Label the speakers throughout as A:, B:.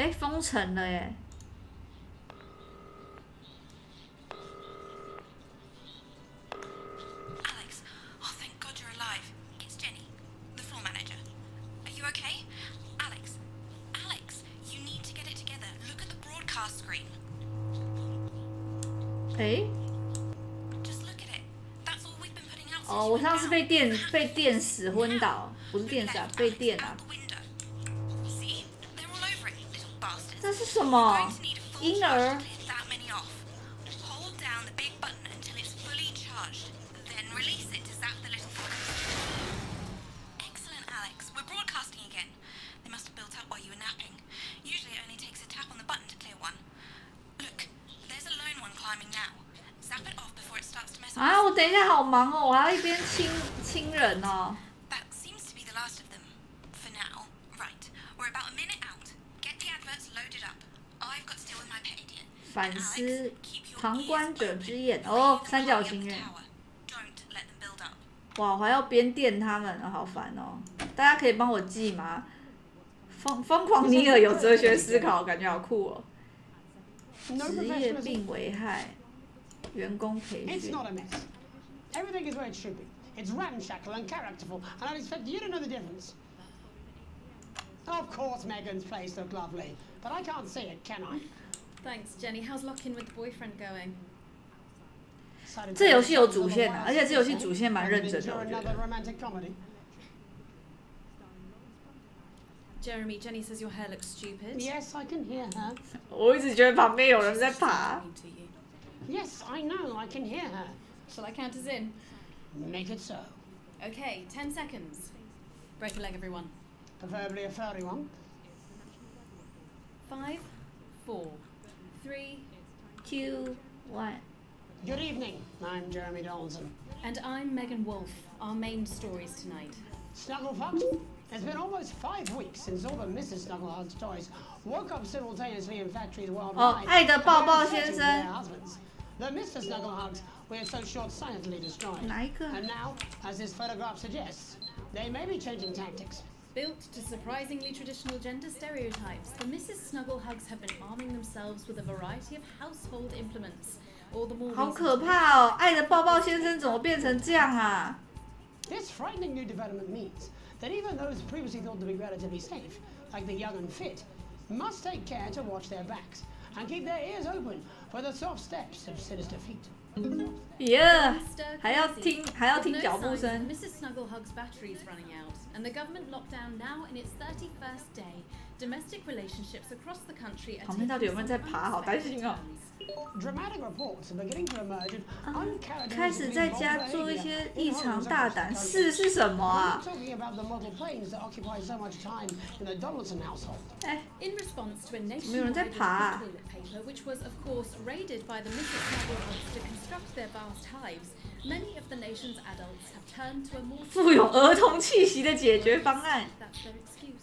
A: 哎，封城了耶！ 哎，哦，我上次被电死昏倒，不是电死啊，被电啊！这是什么？婴儿？啊，我等一下好忙哦，我还要一边亲人哦。反思旁观者之眼哦，三角形耶。哇，我还要边电他们，好烦哦。大家可以帮我记吗？疯狂尼尔有哲学思考，感觉好酷哦。职业病危害。 员工培训。
B: Everything is where it should be. It's ramshackle and characterful, and I expect you to know the difference. Of course, Megan's place looked lovely, but I can't see it, can I?
C: Thanks, Jenny. How's lock-in with the boyfriend going?
A: 这游戏有主线的，而且这游戏主线蛮认真的，我觉得。
C: Jeremy, Jenny says your hair looks stupid.
B: Yes, I can hear her.
A: 我一直觉得旁边有人在爬。
B: Yes, I know. I can hear her.
C: Shall I count us in?
B: Make it so.
C: Okay, 10 seconds. Break a leg, everyone.
B: Preferably a furry one.
C: 5, 4, 3,
A: 2, 1.
B: Good evening. I'm Jeremy Donaldson.
C: And I'm Megan Wolf. Our main stories tonight.
B: Snugglefuck. It's been almost 5 weeks since all the Mrs. Snugglehug's toys woke up simultaneously in factories worldwide.
A: 爱的抱抱先生。
B: The Mr. Snugglehugs we have so short-sightedly destroyed. And now, as this photograph suggests, they may be changing tactics.
C: Built to surprisingly traditional gender stereotypes, the Mrs. Snugglehugs have been arming themselves with a variety of household implements. All the more
A: 好可怕哦！爱的抱抱先生怎么变成这样啊
B: This frightening new development means that even those previously thought to be relatively safe, like the young and fit, must take care to watch their backs and keep their ears open for the soft steps of sinister feet.
A: Yeah, 还要听脚步声。
C: Mrs. Snugglehug's battery is running out, and the government lockdown now in its 31st day. Domestic relationships across the country are
A: 旁边到底有没有人在爬？好担心哦。
B: Dramatic reports are beginning to emerge of uncharacteristic
A: 开始在家做一些异常大胆事是什么啊？
B: talking about the model planes that occupy so much time in the Donaldson household.
A: 哎，
C: In response to a
A: 没有人在
C: nationwide
A: 爬啊
C: toilet paper, which was of course raided by the Mrs. Snugglehugs to construct their vast hives, many of the nation's adults have turned to a more
A: 富有儿童气息的解决方案。
C: That's their excuse.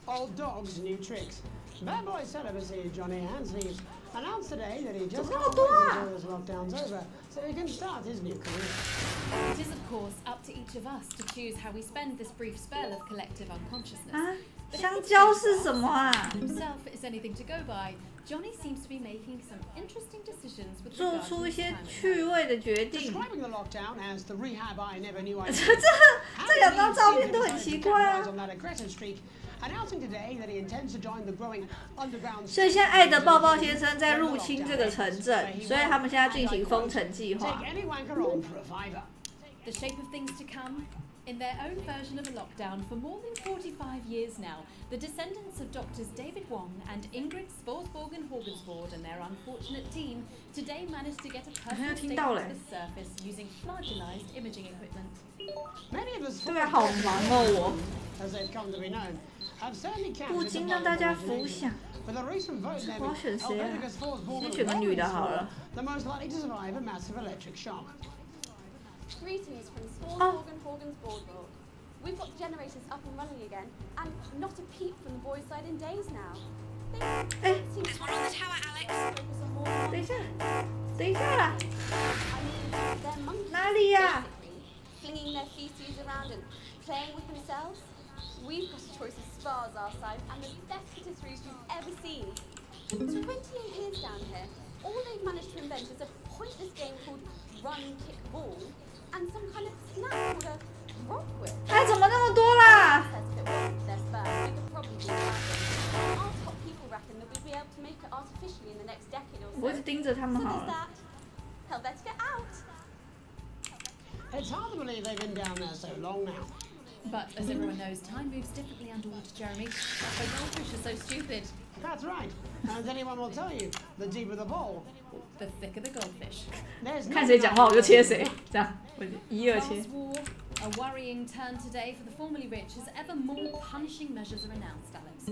B: Old dogs, new tricks. Bad boy celibacy Johnny Hansleys announced today that he just can't wait until this lockdown's over so he can start his new career.
C: It is of course up to each of us to choose how we spend this brief spell of collective unconsciousness.
A: 啊，香蕉是什么啊？
C: Himself is anything to go by. Johnny seems to be making some interesting decisions with
A: 做
C: regard
A: 出
C: to
A: 一
C: his
A: 些
C: time
A: 趣味的决定。
B: Describing the lockdown as the rehab I never knew I
A: 这两张照片都很奇怪啊。
B: on that aggressive streak, announcing today that he intends to join the growing underground.
A: 所以现在爱的抱抱先生在入侵这个城镇，所以他们现在进行封城计
B: Take
A: 划。
B: any wanker on for a fiver.
C: The shape of things to come. In their own version of a lockdown for more than 45 years now, the descendants of Doctors David Wong and Ingrid Sporsborgen Horgensvoord and their unfortunate team today managed to get a perfect statement to the surface using flagellized imaging equipment.
B: Many of us,
A: 对啊，好忙哦，
B: as they've come to be known, have certainly
A: 我。不
B: counted
A: 禁
B: the
A: 让
B: blood
A: 大
B: of
A: 家
B: the
A: 浮想。
B: With a recent vote
A: 我要选谁啊？
B: Helveticus Forsborgen
A: 先选个女的好了。
B: the most likely to survive a massive electric shock.
D: Greetings from Sporsborgen Horgensvoord. We've got generators up and running again, and not a peep from the boys' side in days now. They seem to
E: There's one on the tower, Alex.
D: focus on more
A: 等一下，等一下啦，
D: I mean, they're monkeys,
A: 哪里呀？
D: basically, flinging their feces around and playing with themselves. We've got a choice of spas our side and the best patisseries you've ever seen. 28 years down here, all they've managed to invent is a pointless game called Run, Kick, Ball, and some kind of snack called a rock whip.
A: 哎，怎么那么多啦？
D: Says if it wasn't their spurs, we could probably do that. Our top people reckon that we'd be able to make it artificially in the next decade or so.
A: 我一直盯着他们
D: So
A: 好
D: there's
A: 了。
D: that. Helvetica out.
B: It's hard to believe they've been down there so long now.
C: But as everyone knows, time moves differently underwater, Jeremy. That's why goldfish are so stupid.
B: That's right. As anyone will tell you, the deeper the bowl,
C: The thicker the goldfish.
B: there's
A: 看谁讲话我就切谁，这样我就一二切。
C: Class war, a worrying turn today for the formerly rich as ever more punishing measures are announced, Alex.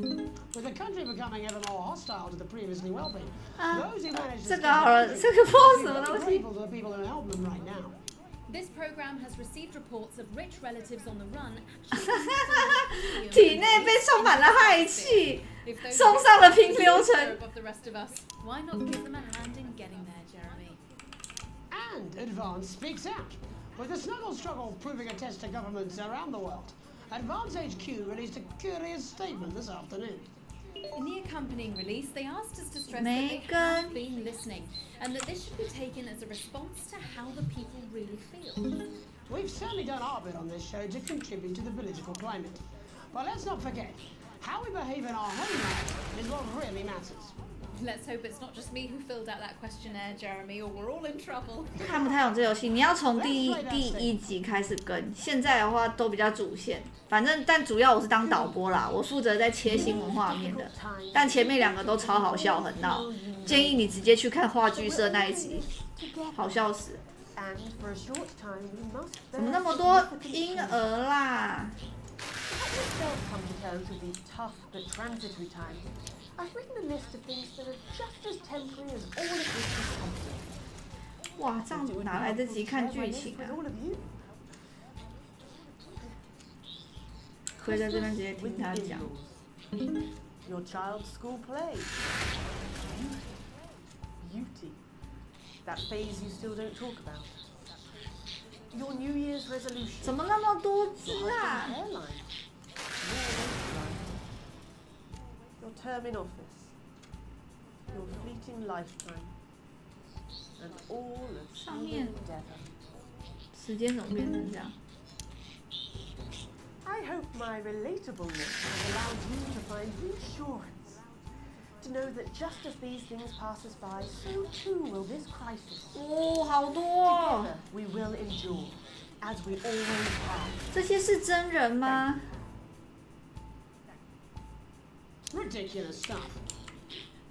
B: With the country becoming ever more hostile to the previously wealthy, those who manage to
A: 这个好了，这个不知道什么东西。
B: grateful to the people who help them right now.
C: This program has received reports of rich relatives on the run
A: 体内被充满了氦气，
C: If those
A: 送上了平流
C: are
A: 层。
C: above the rest of us, why not give them a hand in getting there, Jeremy?
B: And Advance speaks out. With the snuggle struggle proving a test to governments around the world, Advance HQ released a curious statement this afternoon.
C: In the accompanying release, they asked us to stress that they
A: Megan.
C: have been listening and that this should be taken as a response to how the people really feel.
B: We've certainly done our bit on this show to contribute to the political climate. But let's not forget, how we behave in our homeland is what really matters.
C: Let's hope it's not just me who filled out that questionnaire, Jeremy, or we're all in trouble.
A: 看不太懂这游戏，你要从第一集开始跟。现在的话都比较主线，反正但主要我是当导播啦，我负责在切新闻画面的。但前面两个都超好笑，很闹，建议你直接去看话剧社那一集，好笑死。怎么那么多婴儿啦？
E: come to terms with these tough but transitory times, I've written a list of things that are just as temporary as all of this discomfort.
A: 哇，这样哪来得及看剧情啊？可以在这边直接听他讲。
E: Your child's school play. Beauty. That phase you still don't talk about. Your New Year's resolution.
A: 怎么那么多只啊？
E: Hairline. Your waistline. Your term in office. Your fleeting lifetime. And all of
A: 上面
E: human endeavor.
A: 时间怎么变成这样？
E: I hope my relatableness has allowed you to find reassurance. To know that just as these things pass us by, so too will this crisis.
A: 哦，好多哦！
E: Together we will endure, as we always have.
A: 这些是真人吗？
B: Ridiculous stuff.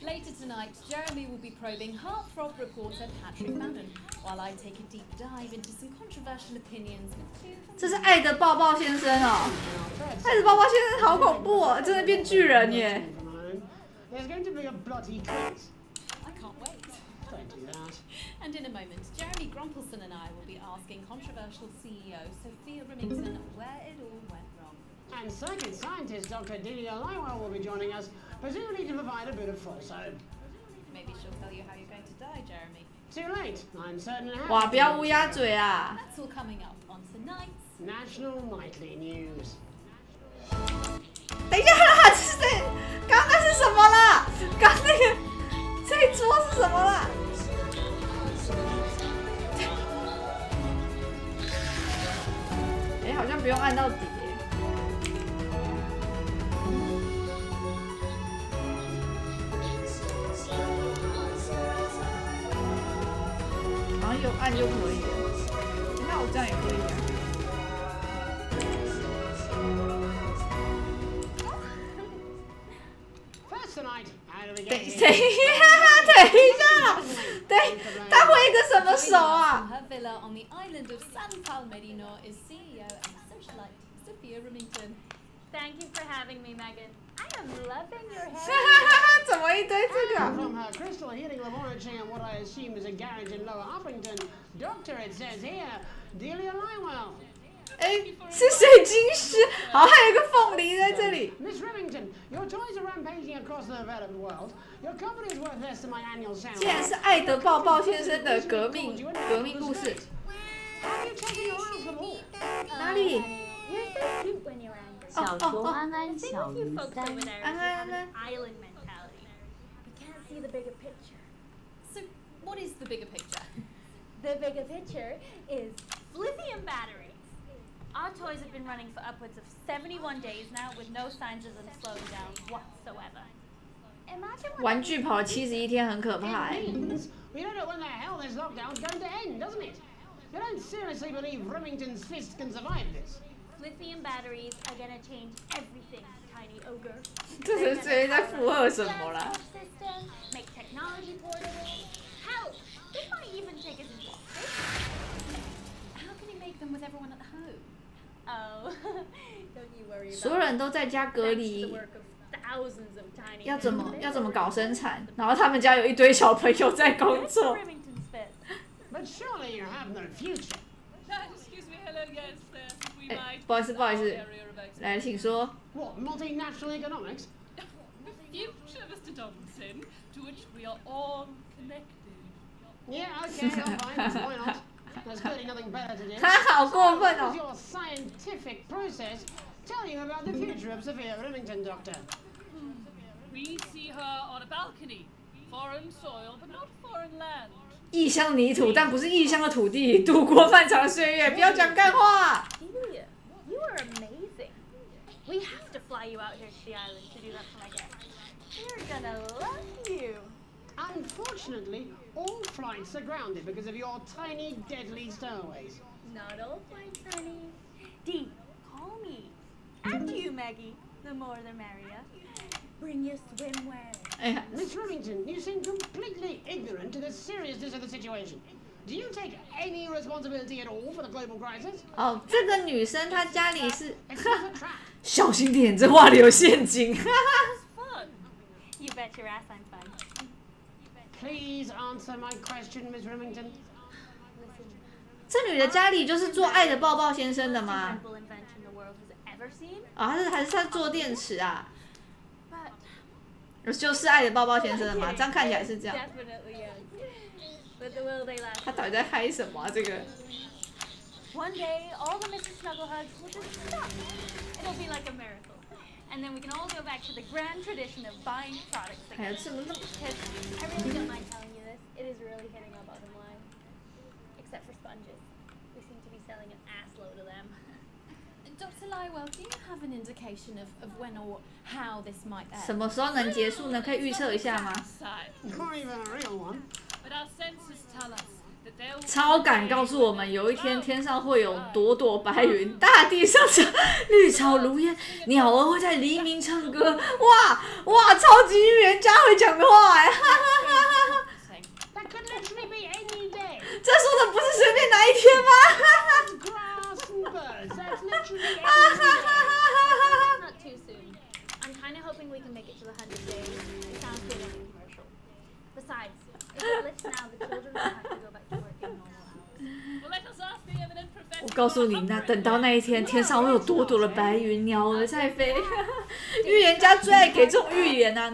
C: Later tonight, Jeremy will be probing heartthrob reporter Patrick Bannon, while I take a deep dive into some controversial opinions with two
A: 这是爱的抱抱先生哦！爱的抱抱先生好恐怖哦，真的变巨人耶！
B: There's going to be a bloody quiz.
C: I can't wait.
B: Don't do that.
C: And in a moment, Jeremy Grumpelson and I will be asking controversial CEO Sophia Remington where it all went wrong.
B: And psychic scientist Dr. Delia Lywell will be joining us, presumably to provide a bit of false hope.
C: Maybe she'll tell you how you're going to die, Jeremy.
B: Too late. I'm certain it
A: 哇，
B: has
A: 不要乌鸦嘴啊！
C: That's all coming up on tonight's
B: National Nightly News.
A: 等一下啦，这是谁？刚刚那是什么啦？刚那个这一桌是什么啦？哎，好像不用按到底耶。好像有按就可以了。那我这样也可以啊。
B: First tonight, how do we
A: 等
B: get
A: 一
B: here?
A: 下，等一下，对，他挥个什么手
C: From
A: 啊？
C: her villa on the island of San Palmerino is CEO and socialite Sophia Remington.
F: Thank you for having me, Megan. I am loving your
A: 哈
F: hair.
A: 哈哈，怎么一堆这个？
B: From her crystal healing laboratory and what I assume is a garage in Lower Uppington, Doctor, it says here, Delia Lywell.
A: 哎，是水晶师，好，还有一个凤梨在这里。
B: Miss Remington, your toys are rampaging across the developed world. Your company is worth less than my annual salary.
A: 竟然是爱德抱抱先生的革命故事。
B: Have you taken your eyes them all?
A: 哪里？
F: You're so cute when you're angry.
E: 小熊安安
F: The thing
E: 小
F: with you
E: 鱼
F: folks
E: 三
F: over there is you have an island mentality. You can't see the bigger picture.
C: So, what is the bigger picture?
F: The bigger picture is lithium batteries. Our toys have been running for upwards of 71 days now with no signs of them slowing down whatsoever. Imagine what
A: 玩具跑了71天，很可怕
B: It means we don't know when the hell this lockdown's going to end, doesn't it? You don't seriously believe Remington's fist can survive this?
F: lithium batteries are gonna change everything, tiny ogre.
A: 这是谁在附和什么啦？
F: System, make technology portable. Hell, they might even take us into space.
C: How can he make them with everyone at home?
F: Oh, don't you worry about
A: 所有人都在家隔
F: Thanks to
A: 离
F: the，work of thousands of tiny
A: 要怎么
F: men.
A: 搞生产？然后他们家有一堆小朋友在工
F: Good
A: 作
F: for。Remington's fist.
B: But surely you have no future.
G: Excuse me, hello, yes, we
A: 哎，
G: might.
A: 不好意思，不好意思，
G: Area of expertise.
A: 来，请说。
B: What, multinational economics?
G: The future, Mr. Donaldson, to which we are all connected.
B: Yeah, okay, fine. Why not? There's clearly nothing better to do.
A: 他好过分
B: What does
A: 哦！
B: your scientific process tell you about the future of Sophia Remington, Doctor?
G: We see her on a balcony. Foreign soil, but not foreign land.
A: 异乡泥土，但不是异乡的土地，度过漫长的岁月。不要讲干话。
F: Celia, you are amazing. We have to fly you out here to the island to do that for my guests. They're gonna love you.
B: Unfortunately, all flights are grounded because of your tiny, deadly stowaways.
F: Not all flights, honey. Dee, call me. And you, Maggie. The more the merrier. Bring your swimwear.
A: 哎呀，
B: Miss Remington, you seem completely ignorant to the seriousness of the situation. Do you take any responsibility at all for the global crisis?
A: 哦，这个女生她家里是，
B: It's just a trap.
A: 小心点，这话里有陷阱。
G: Fun.
F: You bet your ass I'm fun.
B: Please answer my question, Miss Remington.
F: Listen.
A: 这女的家里就是做爱的抱抱先生的吗？
F: Incredible invention the world has ever seen.
A: 啊、还是他做电池啊？
F: But
A: 就是爱的抱抱先生的吗？这样看起来是这样。
F: definitely yes. But the will they last?
A: 他到底在嗨什么啊？这个
F: One day, all the Mrs. Snugglehugs will just stop. It'll be like a miracle. And then we can all go back to the grand tradition of buying products
A: 还有
F: again.
A: 什么那么
F: Because I really don't mind telling you this, it is really hitting our bottom line. Except for sponges. We seem to be selling an assload of them.
C: Dr. Lywell, do you have an indication of when or how this might
A: 什
C: end?
A: 么时候能结束呢？可以预测一下吗？
G: Side.
B: Not even a real one.
G: But our senses tell us that there will
A: 超感告诉我们，有一天天上会有朵朵白云，大地上长绿草如烟，鸟儿会在黎明唱歌。哇，超级预言家会讲的话哎，哈哈哈哈哈！
B: That could literally be any day.
A: 这说的不是随便哪一天吗？
B: Grass and birds. That's literally
A: 哈哈
B: any day.
A: 哈哈哈！
F: Not too soon. I'm kind of hoping we can make it to the 100 days. It sounds good in a commercial. Besides, if it lifts now, the children will have to go back to work in normal hours.
G: Well, let us ask the eminent professor.
A: 我告诉你，那等到那一天，天上会有朵朵的白云，鸟儿在飞。预言家最爱给这种预言啊，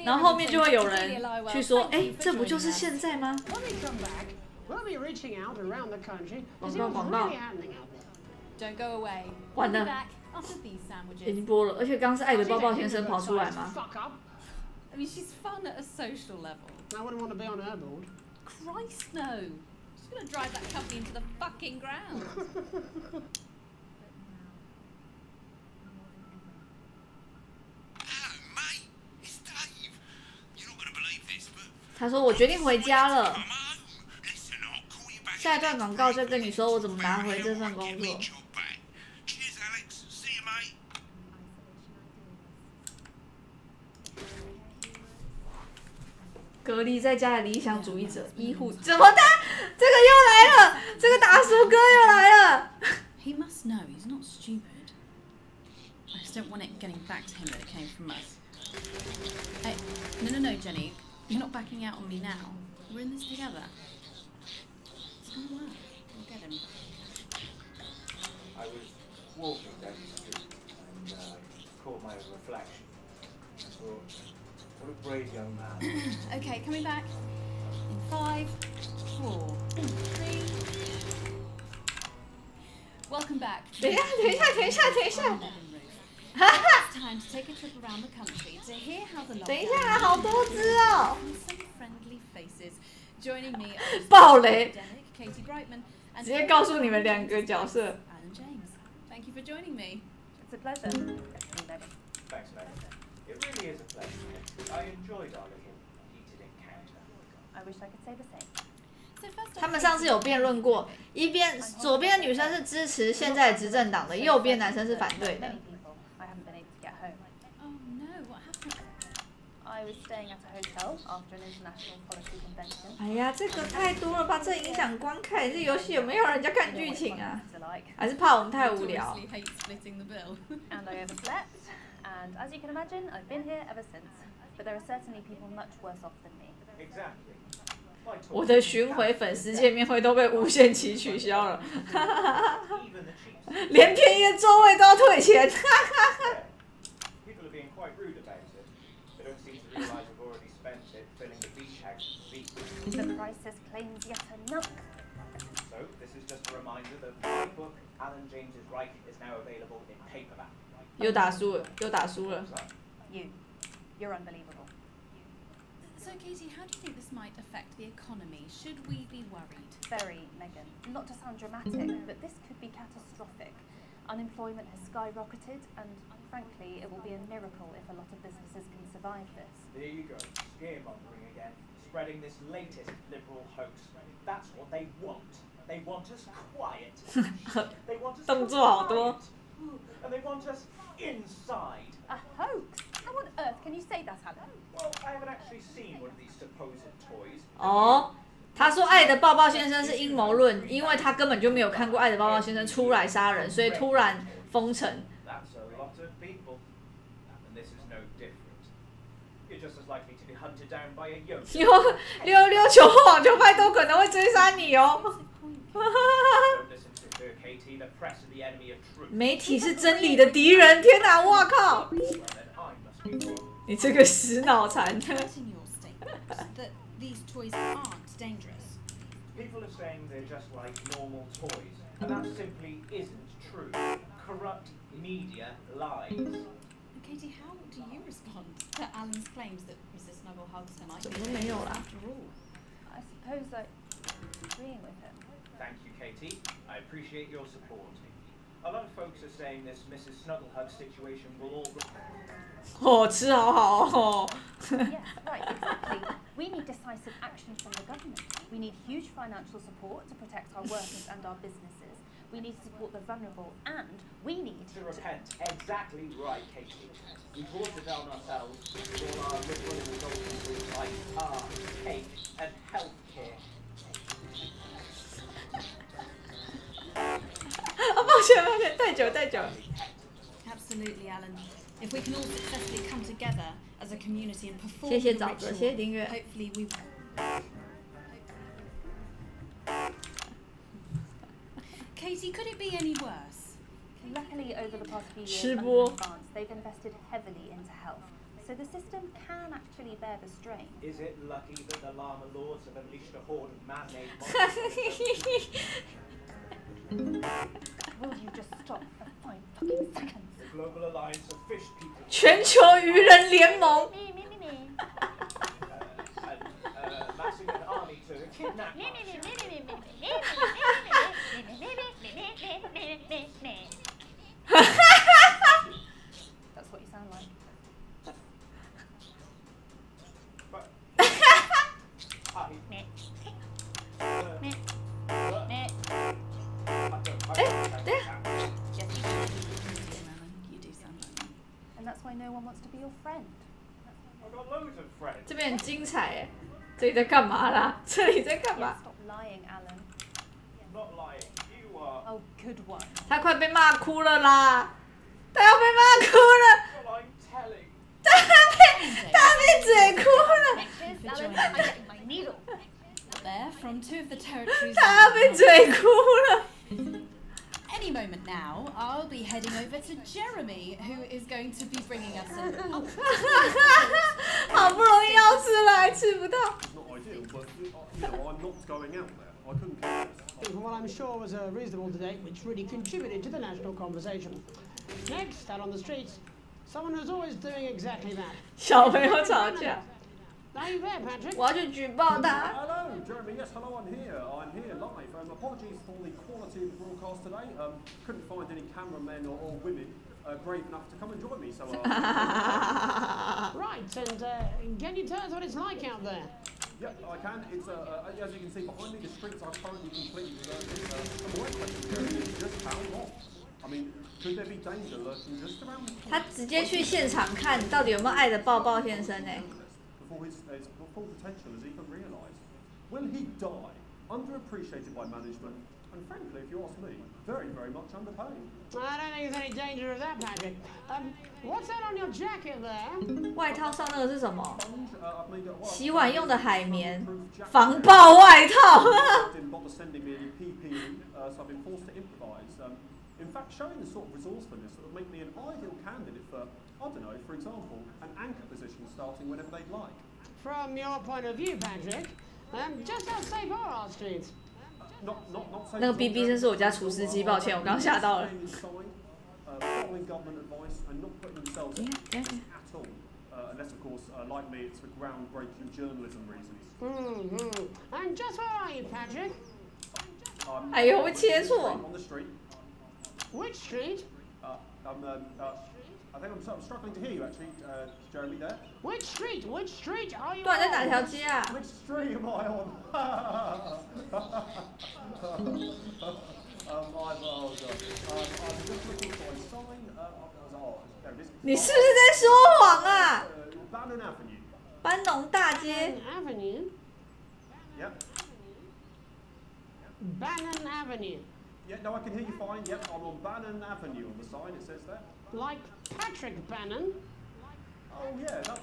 A: 然后后面就会有人去说，哎，这不就是现在吗？
B: When we come back, we'll be reaching out around the country to see
A: 广
B: what's
A: 告
B: really happening out there.
C: Don't go away.
A: 完
C: We'll be
A: 了，
C: back after these
A: 已
C: sandwiches.
A: 经播了，而且刚刚是爱的抱抱先生跑出来吗？
B: Fuck up.
C: I mean, she's fun at a social level.
B: I wouldn't want to be on her board.
C: Christ, no. She's gonna drive that company into the fucking ground.
H: Hello, mate. It's Dave. You're not going to believe this, but
A: 他说我决定回家了。
H: I'm home. Listen, I'll call you back.
A: 下一段广告就跟你说我怎么拿回这份工
H: Get
A: 作
H: me。job back. Cheers, Alex. See you, mate.
A: 隔离在家的理想主义者，医护怎么的？这个又来了，这个达叔哥又来了。
I: He must know he's not stupid. I just don't want it getting back to him that it came from us. Hey, no, Jenny. You're not backing out on me now. We're in this together. It's gonna work. We'll get him.
J: I was walking down the street and caught my reflection. I thought, what a brave young man.
C: Okay, coming back. In 5, 4, 3. Welcome back.
A: 等一下，等一下，等一下，等一下。
C: Lemon roof. It's time to take a trip around the country to hear how the
A: 等一
C: lockdown
A: 下，好多只哦！
C: and some friendly faces. Joining me are
A: 爆雷！
C: Katie Brightman and
A: 直接告诉你们2个角色。
C: Alan James. Thank you for joining me.
D: It's a pleasure.
J: Thanks, Megan. It really is a pleasure. I enjoyed our little heated encounter.
D: I wish I could say the same.
C: So first
A: 他们上次有辩论过，左边的女生是支持现在的执政党的，右边男生是反对的。
D: Many people, I haven't been able to get home.
C: Oh no, what happened?
D: I was staying at a hotel after an international policy convention.
A: 哎呀，这个太多了吧，这影响观看。这游戏有没有人家看剧情啊？ 还是怕我们太无聊？
C: Notoriously hate splitting the bill.
D: And I overslept, and as you can imagine, I've been here ever since. But there are certainly people much worse off than me.
J: Exactly.
A: 我的巡回粉丝见面会都被无限期取消了，连便宜的座位都要退钱。
J: People are being quite rude about it. They don't seem to realise we've already spent it filling the beach house with beach.
D: The crisis claims yet another.
J: So this is just a reminder that my book, Alan James's Reich, is now available in paperback.
A: 又打输了，又打输了。
D: You're unbelievable.
C: So Katie, how do you think this might affect the economy? Should we be worried?
D: Very, Megan. Not to sound dramatic, but this could be catastrophic. Unemployment has skyrocketed, and frankly, it will be a miracle if a lot of businesses can survive this.
J: There you go, scaremongering again, spreading this latest liberal hoax. That's what they want. They want us quiet. They want us
A: 动作好多。
J: And they want us inside.
D: A hoax? How on earth can you say that, Alan?
J: Well, I haven't actually seen one of these supposed toys.
A: 哦，他说爱的抱抱先生是阴谋论，因为他根本就没有看过爱的抱抱先生出来杀人，所以突然封城。
J: That's a lot of people. And this is no different. You're just as likely to be hunted down by a yoke.
A: 溜球网球派都可能会追杀你哦。
J: Don't listen to her, Katie. The press are the enemy of truth.
A: 媒体是真理的敌人，天哪，哇靠！
J: Well, then I must be wrong.
A: 你这个死脑残。
C: In your statement that these toys aren't dangerous.
J: People are saying they're just like normal toys, and that simply isn't true. Corrupt media lies.
C: Katie, how do you respond to Alan's claims that Mrs. Snugglehugs might
A: 怎
C: be
A: 么都没有啦？
C: after all?
D: I suppose I'm agreeing with him.
J: Thank you, Katie. I appreciate your support. A lot of folks are saying this Mrs. Snugglehug situation will all...
A: 哦，吃好好哦。
D: Yes, right, exactly. We need decisive action from the government. We need huge financial support to protect our workers and our businesses. We need to support the vulnerable, and we need
J: To repent. Exactly right, Katie. We brought it down ourselves with all our liberal indulgences like art, cake, and healthcare.
A: 抱歉，太久。
C: Absolutely, Alan. If we can all successfully come together as a community and perform
A: 谢谢
C: the
A: 沼泽，
C: ritual,
A: 谢谢订阅。
C: hopefully we Katie, could it be any worse?
D: Luckily, over the past few years,
A: 吃
D: under
A: 播。
D: France, they've invested heavily into health. So the system can actually bear the strain.
J: Is it lucky that the Llama Lords have unleashed a horde of man-made monsters?
D: Will you just stop for 5 fucking seconds?
J: The Global Alliance of Fish People.
A: 全球愚人联盟。
D: Me.
J: Massing an army to kidnap us.
D: That's what you sound like.
J: But...
C: You do sound like me.
D: And that's why no one wants to be your friend.
J: I've got loads of friends.
A: 这边很精彩哎，这里在干嘛啦？这里在干
D: Yeah,
A: 嘛？
D: stop lying, Alan.
J: Not lying. You are.
D: Oh, good one.
A: 他快被骂哭了啦！他要被骂哭了，
J: Well, I'm telling.
A: 他被嘴哭了，
D: Cheers, Alan. I'm getting my needle.
C: There, from two of the territories.
A: 他要被嘴哭了。
C: Any moment now, I'll be heading over to Jeremy, who is going to be bringing us an. Oh,
A: 好不容易要吃了，还吃不到。
K: Not ideal, but I'm not going out there. I couldn't care less.
B: From what I'm sure was a reasonable debate which really contributed to the national conversation. Next, out on the streets, someone who's always doing exactly that.
A: 小朋友吵架。
B: Are you there, Patrick?
A: 我要去举报他。
K: Hello, Jeremy. Yes, hello. I'm here. I'm here live. Apologies for the quality of the broadcast today. Couldn't find any cameramen or women brave enough to come and join me. So.
B: Right, and can you tell us what it's like out there?
K: Yeah, I can. It's as you can see behind me, the streets are currently completely deserted. The white question is just how long? I mean, could there be danger lurking just around?
A: 他直接去现场看到底有没有爱的抱抱先生呢？
K: Before his full potential is even realised. Will he die underappreciated by management? And frankly, if you ask me, very, very much underpaid.
B: I don't think there's any danger of that, Patrick. What's that on your jacket there?
A: 外套上那个是什么？洗碗用的海绵防爆外套。
K: Didn't bother sending me any PPE, so I've been forced to improvise. In fact, showing the sort of resourcefulness that would make me an ideal candidate for, I don't know, for example, an anchor position starting whenever they'd like.
B: From your point of view, Patrick, just how safe are our streets?
K: Not safe.
A: 那个 BB 声是我家除湿机，抱歉，我刚吓到了。
K: Following government advice and not putting themselves at all, unless of course, like me, it's for groundbreaking journalism reasons.
B: And just where are you, Patrick?
A: 哎呦，会切错。
K: On the street.
B: Which street?
K: I think I'm struggling to hear you actually, Jeremy. There.
B: Which street? Which street are you
A: 到底在哪
B: on?
A: 条街啊？
K: Which street am I on? I'm just looking for a sign. There it is.
A: 你是不是在说谎啊？
K: Bannon Avenue.
A: 班农大街。
B: Avenue?
K: Yep.
B: Bannon Avenue.
K: Yeah, no, I can hear you fine. Yep, I'm on Bannon Avenue on the sign. It says there.
B: Like Patrick Bannon?
K: Oh yeah, that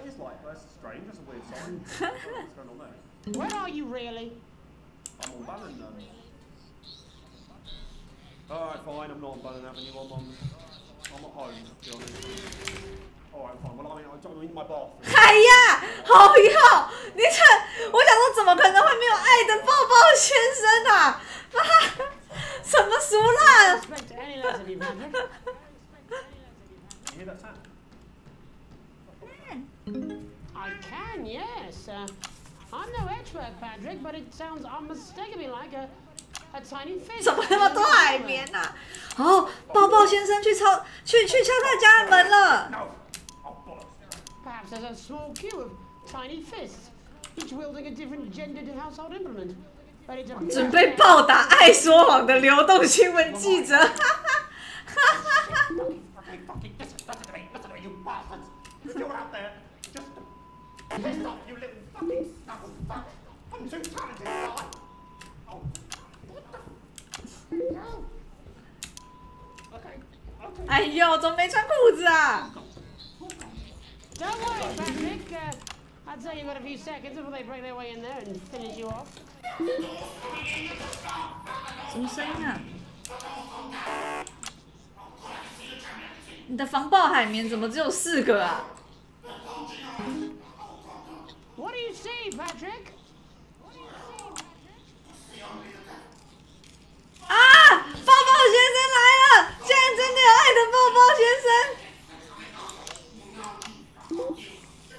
K: is like that's strange. That's a weird sign. What's going on there?
B: Where are you really?
K: I'm on Bannon. Alright, fine. I'm not on Bannon Avenue. I'm at home. To be honest. Alright, fine. Well, I'm in my bathroom.
A: 哎呀，好要！你这，我想说，怎么可能会没有爱的抱抱先生啊？什么俗烂？
B: Expect any less of you, Patrick.
K: You hear that sound?
B: I can, yes. I'm no expert, Patrick, but it sounds unmistakably like a tiny fish.
A: 怎么那么多海绵啊？哦，抱抱先生去敲他家的门了。
K: No. Oh, bollocks.
B: Perhaps there's a small queue of tiny fists, each wielding a different gendered household implement. But it's a
A: 准备暴打爱说谎的流动新闻记者。
K: Listen to me, you bastards! You're out there just to piss off, you little fucking snuggle fuck! I'm too talented, guy! Oh, what the? No! Okay.
A: 哎呦，怎么没穿裤子啊？
B: Don't worry, Patrick. I'd say you've got a few seconds before they break their way in there and finish you off.
A: 什么声音啊？你的防爆海绵怎么只有4个啊？
B: What do you see, Patrick?
A: 啊！抱抱先生来了！现在真的有爱的抱抱先生。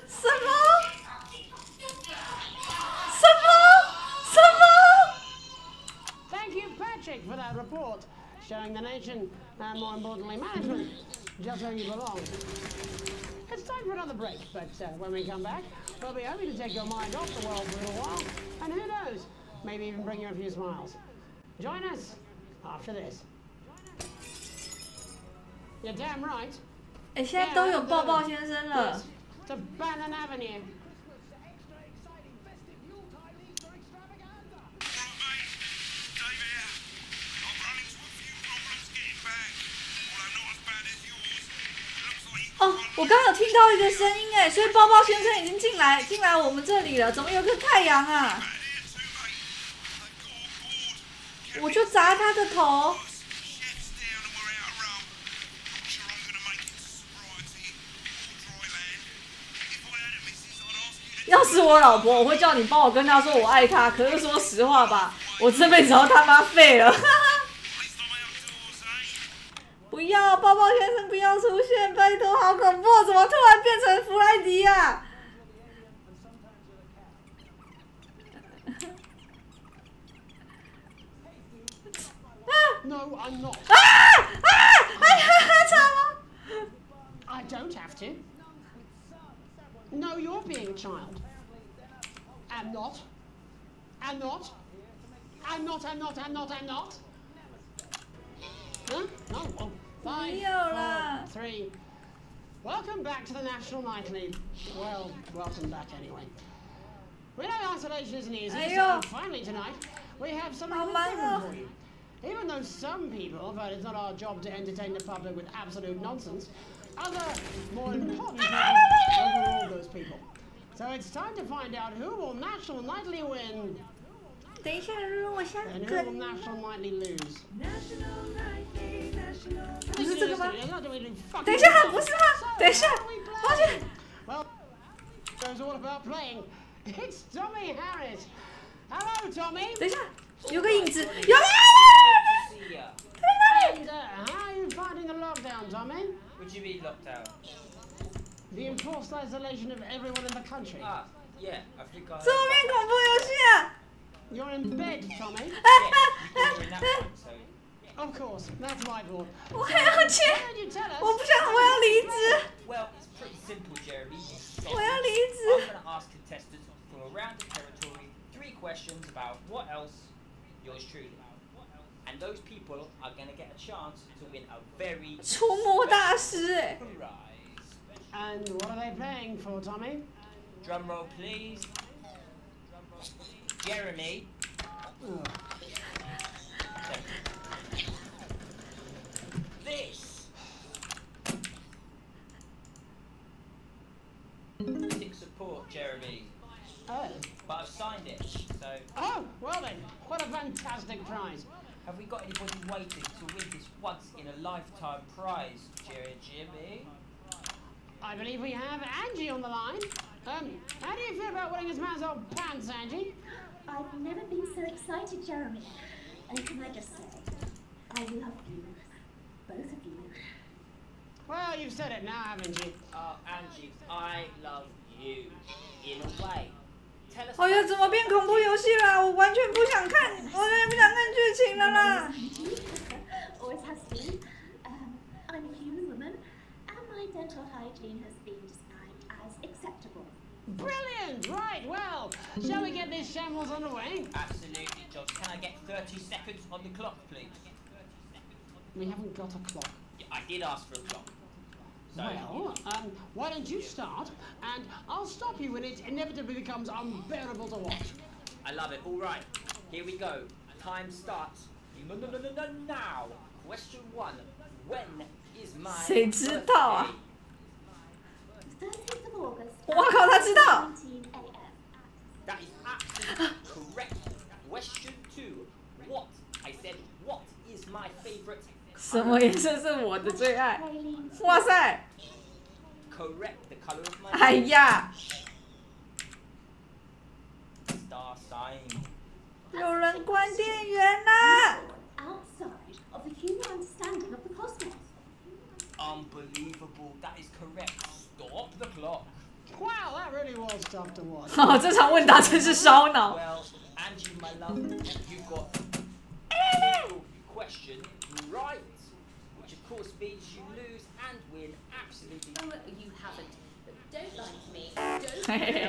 A: 什么？什么？什么？
B: Thank you, Patrick, for that report, showing the nation, and more importantly, management, just where you belong. It's time for another break, but when we come back, we'll be hoping to take your mind off the world for a little while, and who knows, maybe even bring you a few smiles. Join us after this. You're damn right.
A: 哎，现在都有抱抱先生了。
B: To Bannon Avenue.
H: David here. I've run into a few problems getting back. Although not as bad as yours. Looks like you
A: 哦，我刚有听到一个声音哎，所以抱抱先生已经进来我们这里了。怎么有个太阳啊？ 我就砸他个头。
H: chef's down and we're out of rum. Not sure I'm gonna make it to sobriety or dry land. If I had a missus, I'd ask you to
A: 要是我老婆，我会叫你帮我跟她说我爱她。可是说实话吧，我这辈子要他妈废了。
H: at least I'm outdoors, eh?
A: 抱抱先生不要出现，拜托，好恐怖！怎么突然变成弗莱迪呀？
B: No, I'm not.
A: 哎呀，惨了！
B: I don't have to. No, you're being a child. I'm not. I'm not. I'm not. I'm not. I'm not. I'm not. Huh? No. Oh, 5, 4, 3. Welcome back to the National Night League. Well, welcome back anyway. We know isolation isn't easy, so finally tonight we have something different for you. Even though some people felt it's not our job to entertain the public with absolute nonsense, other, more important people overrule those people. So it's time to find out who will National Nightly win
A: 等一下，如果下
B: and
A: 个
B: who will National Nightly lose.
A: 不是这个吗？
B: Seriously, not doing fucking
A: 等一下，不是吗？等一下，抱歉。
B: Well, it's all about playing. It's Tommy Harris. Hello, Tommy.
A: 等一下，有个影子，有。
B: And how are you finding the lockdown, Tommy?
L: What do you mean lockdown?
B: The enforced isolation of everyone in the country.
L: Ah, yeah, I think I.
A: 怎么变恐怖游戏啊？
B: You're in bed, Tommy.
L: Yeah, you were in that one, so.
B: Of course, that's my fault.
A: 我还要切，
B: Why did you tell us?
A: 我不想，我要离职，
L: Well, it's pretty simple, Jeremy.
A: 我要离
L: I'm
A: 职。
L: going to ask contestants from around the territory 3 questions about what else yours truly. And those people are going to get a chance to win a very
A: 出没大师哎，
L: prize.
B: And what are they playing for, Tommy?
L: Drum roll, please. Jeremy.
B: Oh.
L: This. Tick support, Jeremy.
B: Oh.
L: But I've signed it, so.
B: Oh, well then, what a fantastic prize.
L: Have we got anybody waiting to win this once in a lifetime prize, Jimmy?
B: I believe we have Angie on the line. How do you feel about winning this man's old pants, Angie?
M: I've never been so excited, Jeremy. And can I just say, I love you, both of you.
B: Well, you've said it now, haven't you?
L: Angie, I love you. In a way. Tell us.
A: 哎呀，怎么变恐怖游戏啦？我完全不想看，我完全不想看剧情了啦。
M: Always has been. I'm a human woman, and my dental hygiene has been described as acceptable.
B: Brilliant! Right, well, shall we get this shambles underway?
L: Absolutely, Josh. Can I get 30 seconds on the clock, please?
B: We haven't got a clock.
L: Yeah, I did ask for a clock. So,
B: Well, why don't you start, and I'll stop you when it inevitably becomes unbearable to watch.
L: I love it. All right, here we go. Time starts now. Question 1. When is my
A: 谁知道啊？
M: 13th of August.
A: 哇靠，他知道。
M: 19 a.m.
L: That is absolutely correct. Question 2. What? I said, what is my favorite?
A: 什么颜色是我的最爱？哇塞！
L: Correct. The color of my.
A: 哎呀，
L: Star sign.
A: 有人关电源啦！
M: Outside of the human understanding of the cosmos.
L: Unbelievable. That is correct. Stop the clock.
B: Wow, that really was tough to watch.
A: 哦，这场问答真是烧脑。
L: Well, Angie, my love, you got the question right, which of course means you lose and win absolutely.
C: Oh, you haven't. Don't lie to me.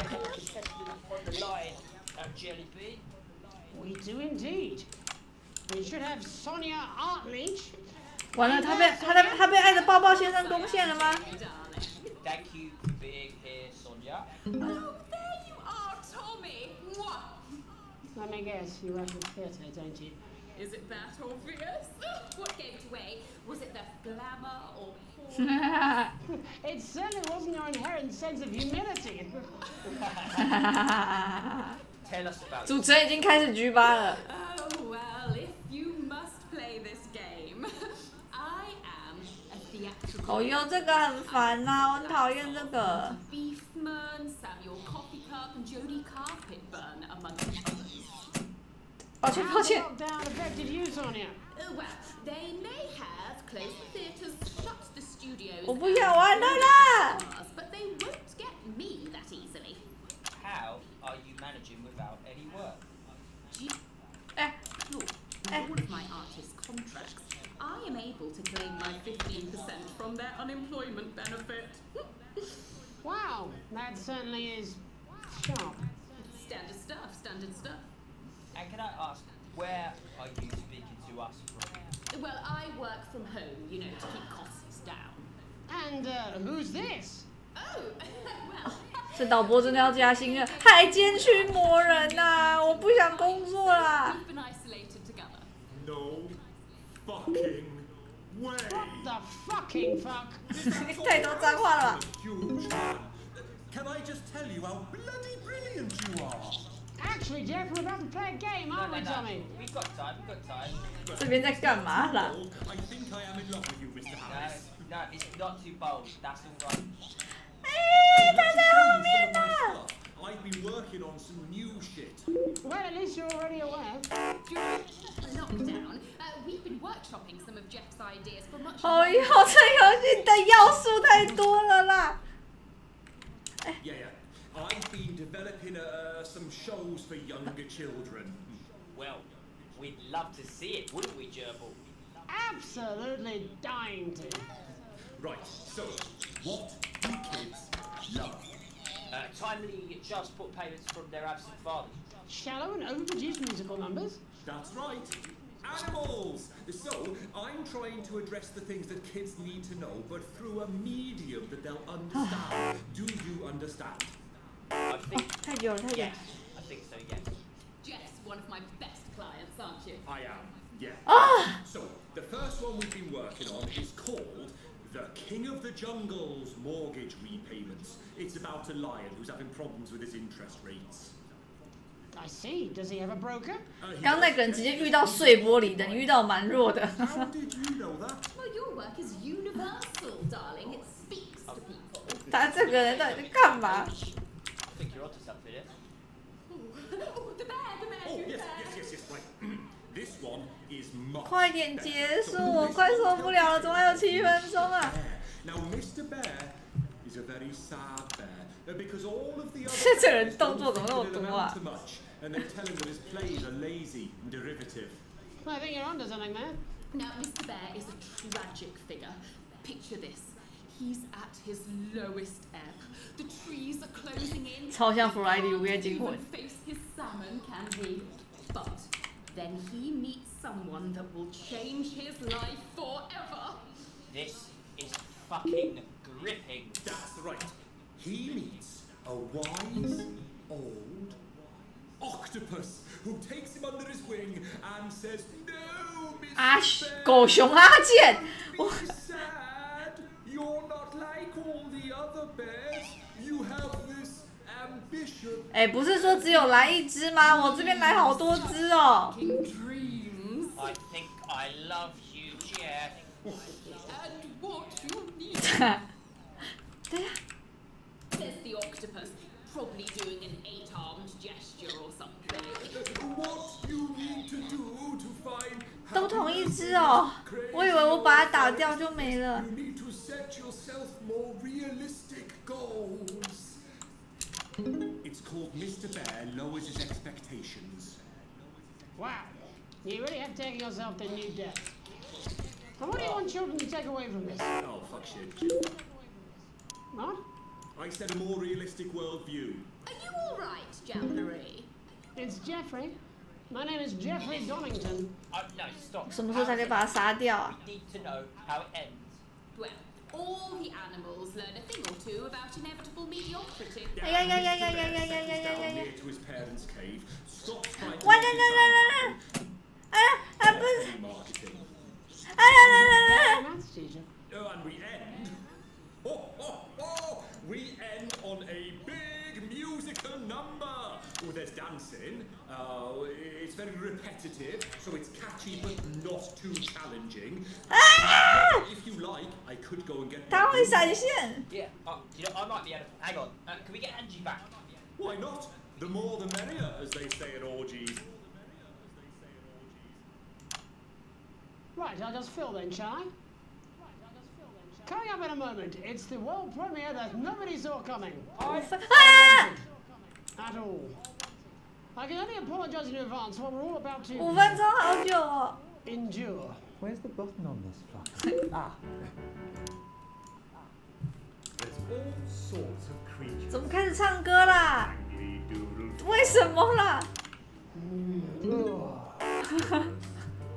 L: Contestant on the line, Jelly Bean.
B: We do indeed. We should have Sonia Artleach.
A: 完了，他被爱的抱抱先生攻陷了吗？
L: Thank you for being here, Sonia.
C: Oh, there you are, Tommy. Mwah.
B: Let me guess, you work with theatre, don't you?
C: Is it that obvious? What gave it away? Was it the glamour or porn?
B: It certainly wasn't your inherent sense of humility.
L: Tell us about
A: 主持人已经开始局吧了。
C: Oh, well, if you must play this game, I am a theatrical.
A: 哦哟，这个很烦呐、我很讨厌这个。
C: Beefman, Samuel Coffee Cup, and Jodie Carpetburn, among others.
A: 抱歉，抱歉。
B: How the lockdown affected you, Sonia?
C: Well, they may have
N: close the theatres, shut the studios,
A: 我不想玩了啦。
N: but they won't get me that easily.
L: How are you managing without any work?
N: Look, all of my artist contracts, I am able to claim my 15% from their unemployment benefit.
B: Wow, that certainly is sharp.
N: Standard stuff, standard stuff.
L: And can I ask, where are you speaking to us from?
N: Well, I work from home, you know, to keep costs down.
B: And who's this?
N: Oh, well.
A: 这导播真的要加薪了，海监区魔人呐、我不想工作啦。
N: We've been isolated together.
K: No fucking way.
B: What the fucking fuck?
A: 太多脏话了吧。
K: Huge man. Can I just tell you how bloody brilliant you are?
B: Actually, Jeff, we're about to play a game, aren't we, Tommy?
L: We've got time, we've got time.
A: 这边在干嘛啦？
K: I think I am in love with you, Mr. Harris.
L: No, it's not too bold. That's all right.
A: 他在后面呢。
K: I've been working on some new shit.
B: Well, at least you're already aware.
N: During lockdown, we've been workshopping some of Jeff's ideas for much
A: 哦哟，这游戏的要素太多了啦。
K: Yeah. I've been developing some shows for younger children.
L: Well, we'd love to see it, wouldn't we, Gerbil?
B: Absolutely dying to.
K: Right, so, what do kids love?
L: Timely child support payments from their absent fathers.
B: Shallow and overproduced musical numbers?
K: That's right. Animals! So, I'm trying to address the things that kids need to know, but through a medium that they'll understand. Do you understand?
L: I think.
A: 太久了，太久了。
L: Yes, I think so, yes.
N: Jeff's one of my best clients, aren't you?
K: I am, yeah.
A: Ah!
K: So, the first one we've been working on is called The King of the Jungle's Mortgage Repayments. It's about a lion who's having problems with his interest rates.
B: I see. Does he have a broker?
A: 刚那个人直接遇到碎玻璃的，你遇到蛮弱的。
K: How did you know that?
N: Well, your work is universal, darling. It speaks to people.
A: 他这个人到底在干嘛？
L: I think you're onto something here.
N: Oh, the bear,
K: Oh,
N: you
K: yes,
N: bear.
K: yes, right. This one is much
A: 快点结束，我快受不了了，总还有7分钟啊！
K: Now, Mr. Bear is a very sad bear because all of the
A: 这
K: other
A: 人动作怎么那么
K: don't
A: 多
K: amount
A: 啊
K: to？ much, and they tell him that his plays are lazy and derivative.
B: I think you're onto something there.
N: Now, Mr. Bear is a tragic figure. Picture this. He's at his lowest ebb. The trees are closing in.
A: 超像弗莱迪午夜惊
N: Even
A: 魂。
N: face his salmon, can he? But then he meets someone that will change his life forever.
L: This is fucking gripping.
K: That's right. He meets a wise old octopus who takes him under his wing and says, "No, Mr.
A: 啊，
K: Bear,
A: 狗熊阿健，
K: be sad. You're not like all the other bears. You have this ambition."
A: 哎，不是说只有来一只吗？我这边来好多只哦。
N: Dreams.
L: I think I love you, Jeff.
N: And what you need.
A: 对呀。
N: There's the octopus, probably doing an 8-armed gesture or something.
K: What you need to do to find
A: 都同一只哦，我以为我把它打掉就没了。
K: You need to set yourself more realistic goals. It's called Mr. Bear Lowers His Expectations.
B: Wow. You really have taken yourself to new depths. And what do you want children to take away from this?
K: Oh, fuck shit.
B: What?
K: I said a more realistic worldview.
N: Are you alright, Jamboree?
B: It's Jeffrey. My name is Jeffrey Donington.
L: No, stop.
A: 什么时候才可以把它杀掉啊？
L: We need to know how it ends.
N: Well, all the animals learn a thing or two about inevitable mediocrity.
A: 哎呀呀呀呀呀呀呀呀呀呀
K: Down
A: 呀！
K: near to his parents' cave. Stop trying to
A: 哇啦
K: make
A: 啦
K: it
A: 啦啦啦！啊啊不是！
K: sound marketing.
A: 啊啦啦啦啦！
B: Maths teacher.
K: Oh, and we end. We end on a big musical number. Oh, there's dancing. It's very repetitive, so it's catchy but not too challenging. If you like, I could go and get.
A: 它会闪现。
L: Yeah, you know, I might be able to. Hang on. Can we get Angie back?
K: Why not? The more the merrier, as they say at orgies.
B: Right, I'll just fill then, shall I? Coming up in a moment, it's the world premiere that nobody saw coming. At all. I can only apologize in advance for what we're all about to
A: 5分钟好久哦。
B: endure.
J: Where's the button on this fucker? Ah.
K: There's all sorts of creatures.
A: 怎么开始唱歌啦？为什么啦？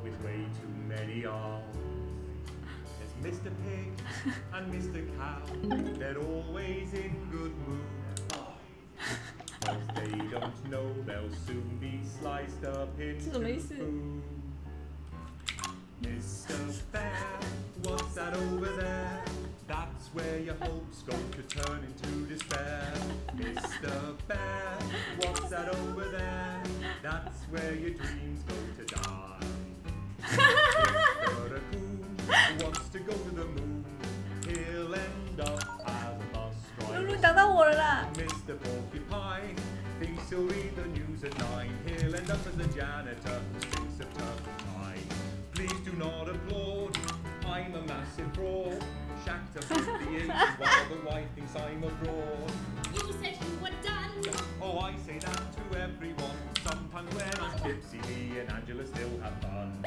K: With way too many arms. There's Mr. Pig and Mr. Cow. They're always in good mood. Cause they don't know they'll soon be sliced up into food. Mr. Bear, what's that over there? That's where your hopes go to turn into despair. Mr. Bear, what's that over there? That's where your dreams go to die. Mr. Raccoon wants to go to the moon. He'll end up as a bus driver.
A: 露露打到我了啦！
K: Mr. Porcupine thinks he'll read the news at 9. He'll end up as a janitor who thinks of turpentine. Please do not applaud. I'm a massive fraud. Shacked up with the Asians while the wife thinks I'm abroad.
N: You said you were done.
K: Oh, I say that to everyone. Sometimes when I'm tipsy, me and Angela still have fun.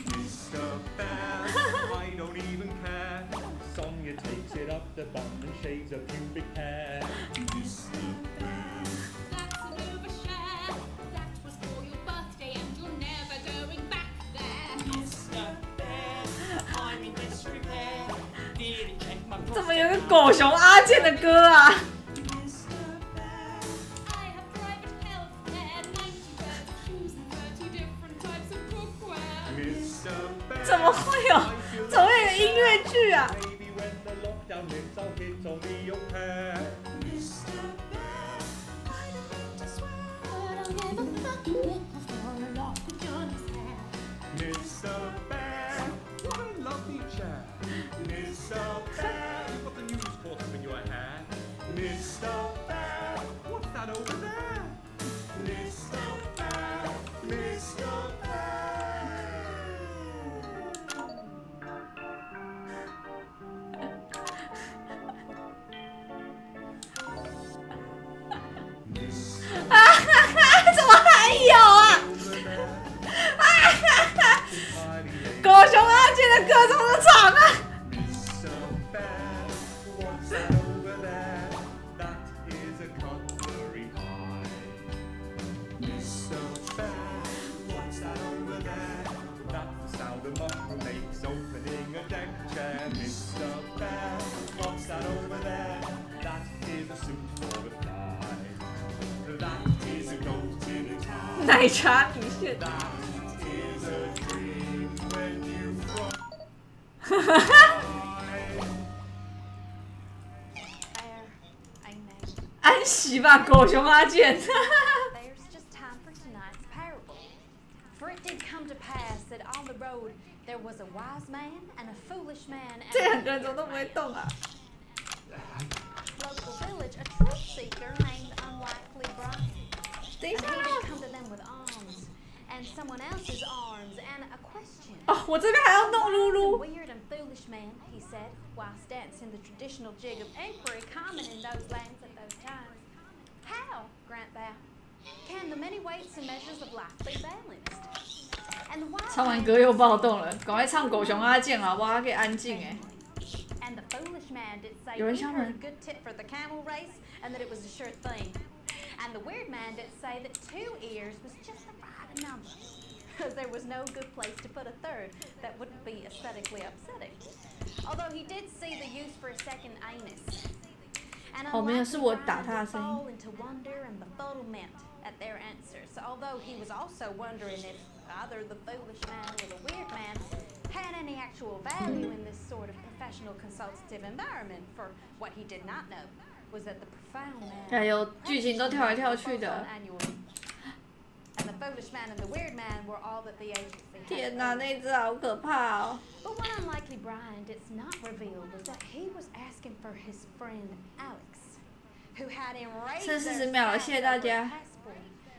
K: Mr. Bear, I don't even care. Sonia takes it up the bum and shaves her pubic hair. Mr. Bear.
N: That's an overshare. That was for your birthday and you're never going back there.
L: Mr. Bear, I'm in disrepair. Nearly checked my
A: 怎么有个狗熊阿健的歌啊？
N: I have private health care, 90 pairs of shoes and 30 different types of cookware.
K: Mr. Bear.
A: 怎么会有音乐剧啊？
K: Maybe when the lockdown lifts, I'll hit only your pair.
N: Mr. Bear, I don't mean to swear, but I'll never fucking get before a lock of Johnny's hair.
K: Mr. Bear, what a lovely chair. Mr. Bear, you've got the news caught up in your hair. Mr. Bear, what's that over there? Mr. Bear, Mr. Bear.
A: 怎么还有啊？狗熊阿健的歌怎么这么长啊？
K: Mr. Bear, what's that over there? That is a cutlery pie. Mr. Bear, what's that over there? That's the sound a mushroom makes opening a deck chair. Mr. Bear, what's that over there? That is a suit for a fly. That is a goat in a tie.
A: 奶茶底线。
K: That is a dream when you fly.
A: 安息吧，狗熊阿健。
D: There's just time for tonight's parable. For it did come to pass that on the road there was a wise man and a foolish man
A: 这
D: and
A: 两个人怎么都不会动啊？
D: local village, a truth seeker named Unlikely Brian.
A: 等一
D: And
A: 下
D: he did come to them with arms and someone else's arms and a question.
A: 哦，我这边还要弄露
D: A
A: 露。
D: weird and foolish man, he said, whilst dancing the traditional jig of inquiry common in those lands at those times. How, grant thou, can the many weights and measures of life be balanced? And the wise
A: 唱完
D: man
A: 歌又暴动了，赶快唱狗熊阿健好不好？他可以安静哎。
D: And the foolish man did say
A: 有人
D: he
A: 敲
D: heard a
A: 门。
D: good tip for the camel race and that it was a sure thing. And the weird man did say that 2 ears was just the right number. Because there was no good place to put a third that wouldn't be aesthetically upsetting. Although he did see the use for a second anus. And
A: 哦，没有，是我
D: Unlikely
A: 打
D: Brian
A: 他的
D: would
A: 声
D: fall
A: 音。
D: into wonder and befuddlement at their answers. Although he was also wondering if either the foolish man or the weird man had any actual value in this sort of professional consultative environment. For what he did not know was that the profound man
A: 哎呦，剧情都跳来跳去的。
D: and the foolish man and the weird man were all that the agency had.
A: 天哪，那一只好可怕哦！
D: But what Unlikely Brian did not reveal was that he was asking for his friend Alex, who had enraged
A: 剩
D: their
A: 40秒了，谢谢大
D: spouse over
A: 家。
D: passport,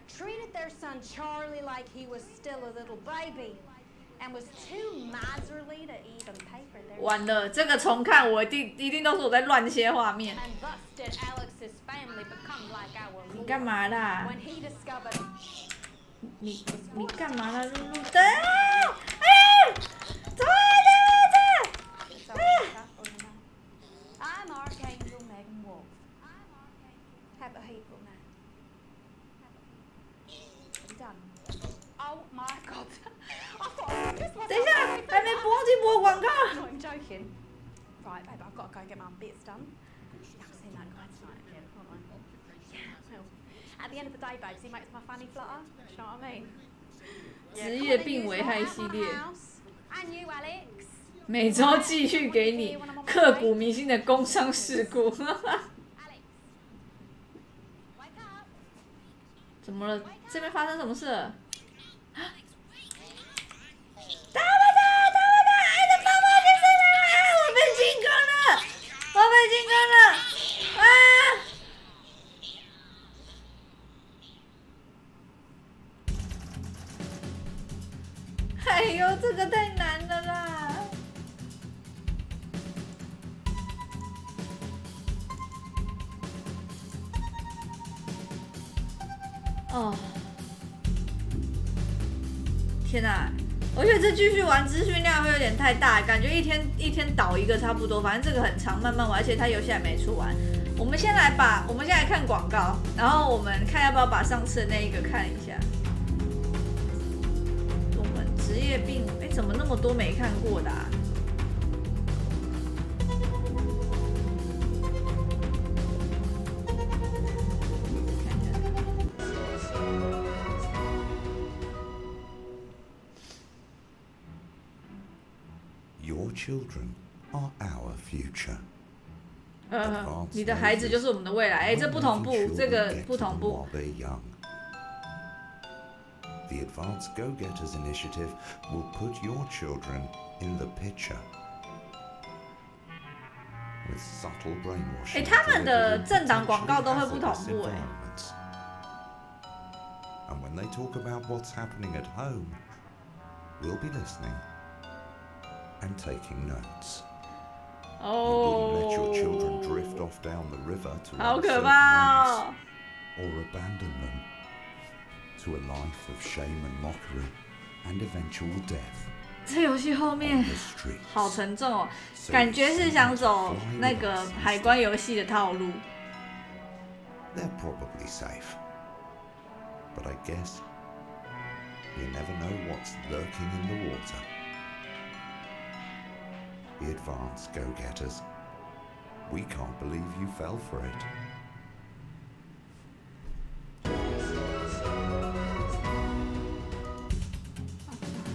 D: treated their son Charlie like he was still a little baby, and was too miserly to even pay for their.
A: 完了，这个重看我一定都是我在乱切画面。
D: And thus did Alex's family become like our
A: 你干嘛啦？
D: when he discovered.
A: 你干嘛啦，露露的？哎，怎么了？
D: I'm Archangel Megan Wolf. Have a hateful man. I'm done. Oh my god. I thought this was.
A: 等一下，还没忘记播广告。
D: I'm joking. Right, babe, I've got to go get my bits done. Yeah, I've seen that guy tonight again, haven't I? Yeah, well, at the end of the day, babe, he makes my fanny flutter. Do you know what I mean?
A: 职业病危害系列，
D: And you, Alex.
A: 每周继续给你刻骨铭心的工伤事故。怎么了？这边发生什么事了？大妈，爱的宝宝先生来了！我被进攻了！我被进攻了！啊！ 哎呦，这个太难了啦！哦，天哪！我觉得这继续玩资讯量会有点太大，感觉一天导一个差不多。反正这个很长，慢慢玩，而且它游戏还没出完。我们先来看广告，然后我们看要不要把上次的那一个看一下。 职业病，哎，怎么那么多没看过的啊？看一下。
O: Your children are our future.
A: 你的孩子就是我们的未来。哎，这不同步，这个不同步。
O: The Advanced Go-Getters Initiative will put your children in the picture. With subtle brainwashing.
A: 他们的政党广告都会不同步哎。
O: And when they talk about what's happening at home, we'll be listening and taking notes.
A: Oh.
O: You wouldn't let your children drift off down the river to
A: 好可怕哦
O: or abandon them. To a life of shame and mockery and eventual death.
A: 这游戏后面好沉重哦，感觉是想走那个海关游戏的套路。
O: They're probably safe, but I guess you never know what's lurking in the water. The Advanced Go-Getters, we can't believe you fell for it.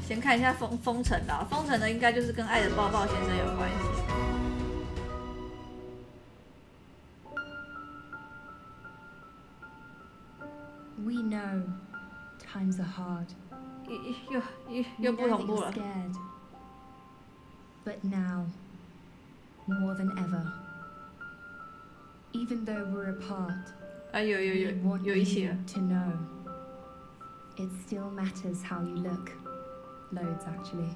A: 先看一下封城的，封城的应该就是跟爱的抱抱先生有关系。
P: We know times are hard.
A: 又不同步了。
P: But now, more than ever, even though we're apart,
A: 有一起了。
P: To know, it still matters how you look. Loads, actually.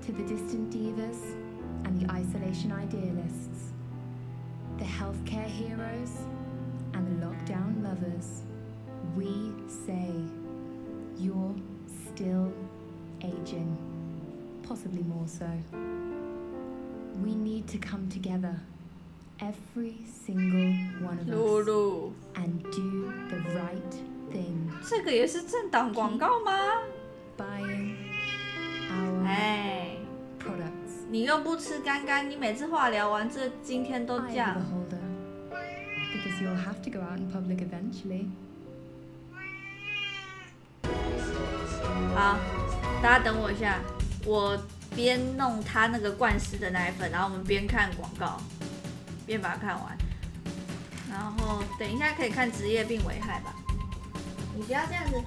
P: To the distant divas and the isolation idealists, the healthcare heroes and the lockdown lovers, we say you're still aging, possibly more so. We need to come together, every single one of us, and do the right thing.
A: 这个也是政党广告吗？
P: Buying our products.
A: 你又不吃干干，你每次化疗完这今天都这样。
P: Because you'll have to go out in public eventually.
A: 好，大家等我一下，我边弄他那个灌食的奶粉，然后我们边看广告，边把它看完。然后等一下可以看职业病危害吧。你不要这样子。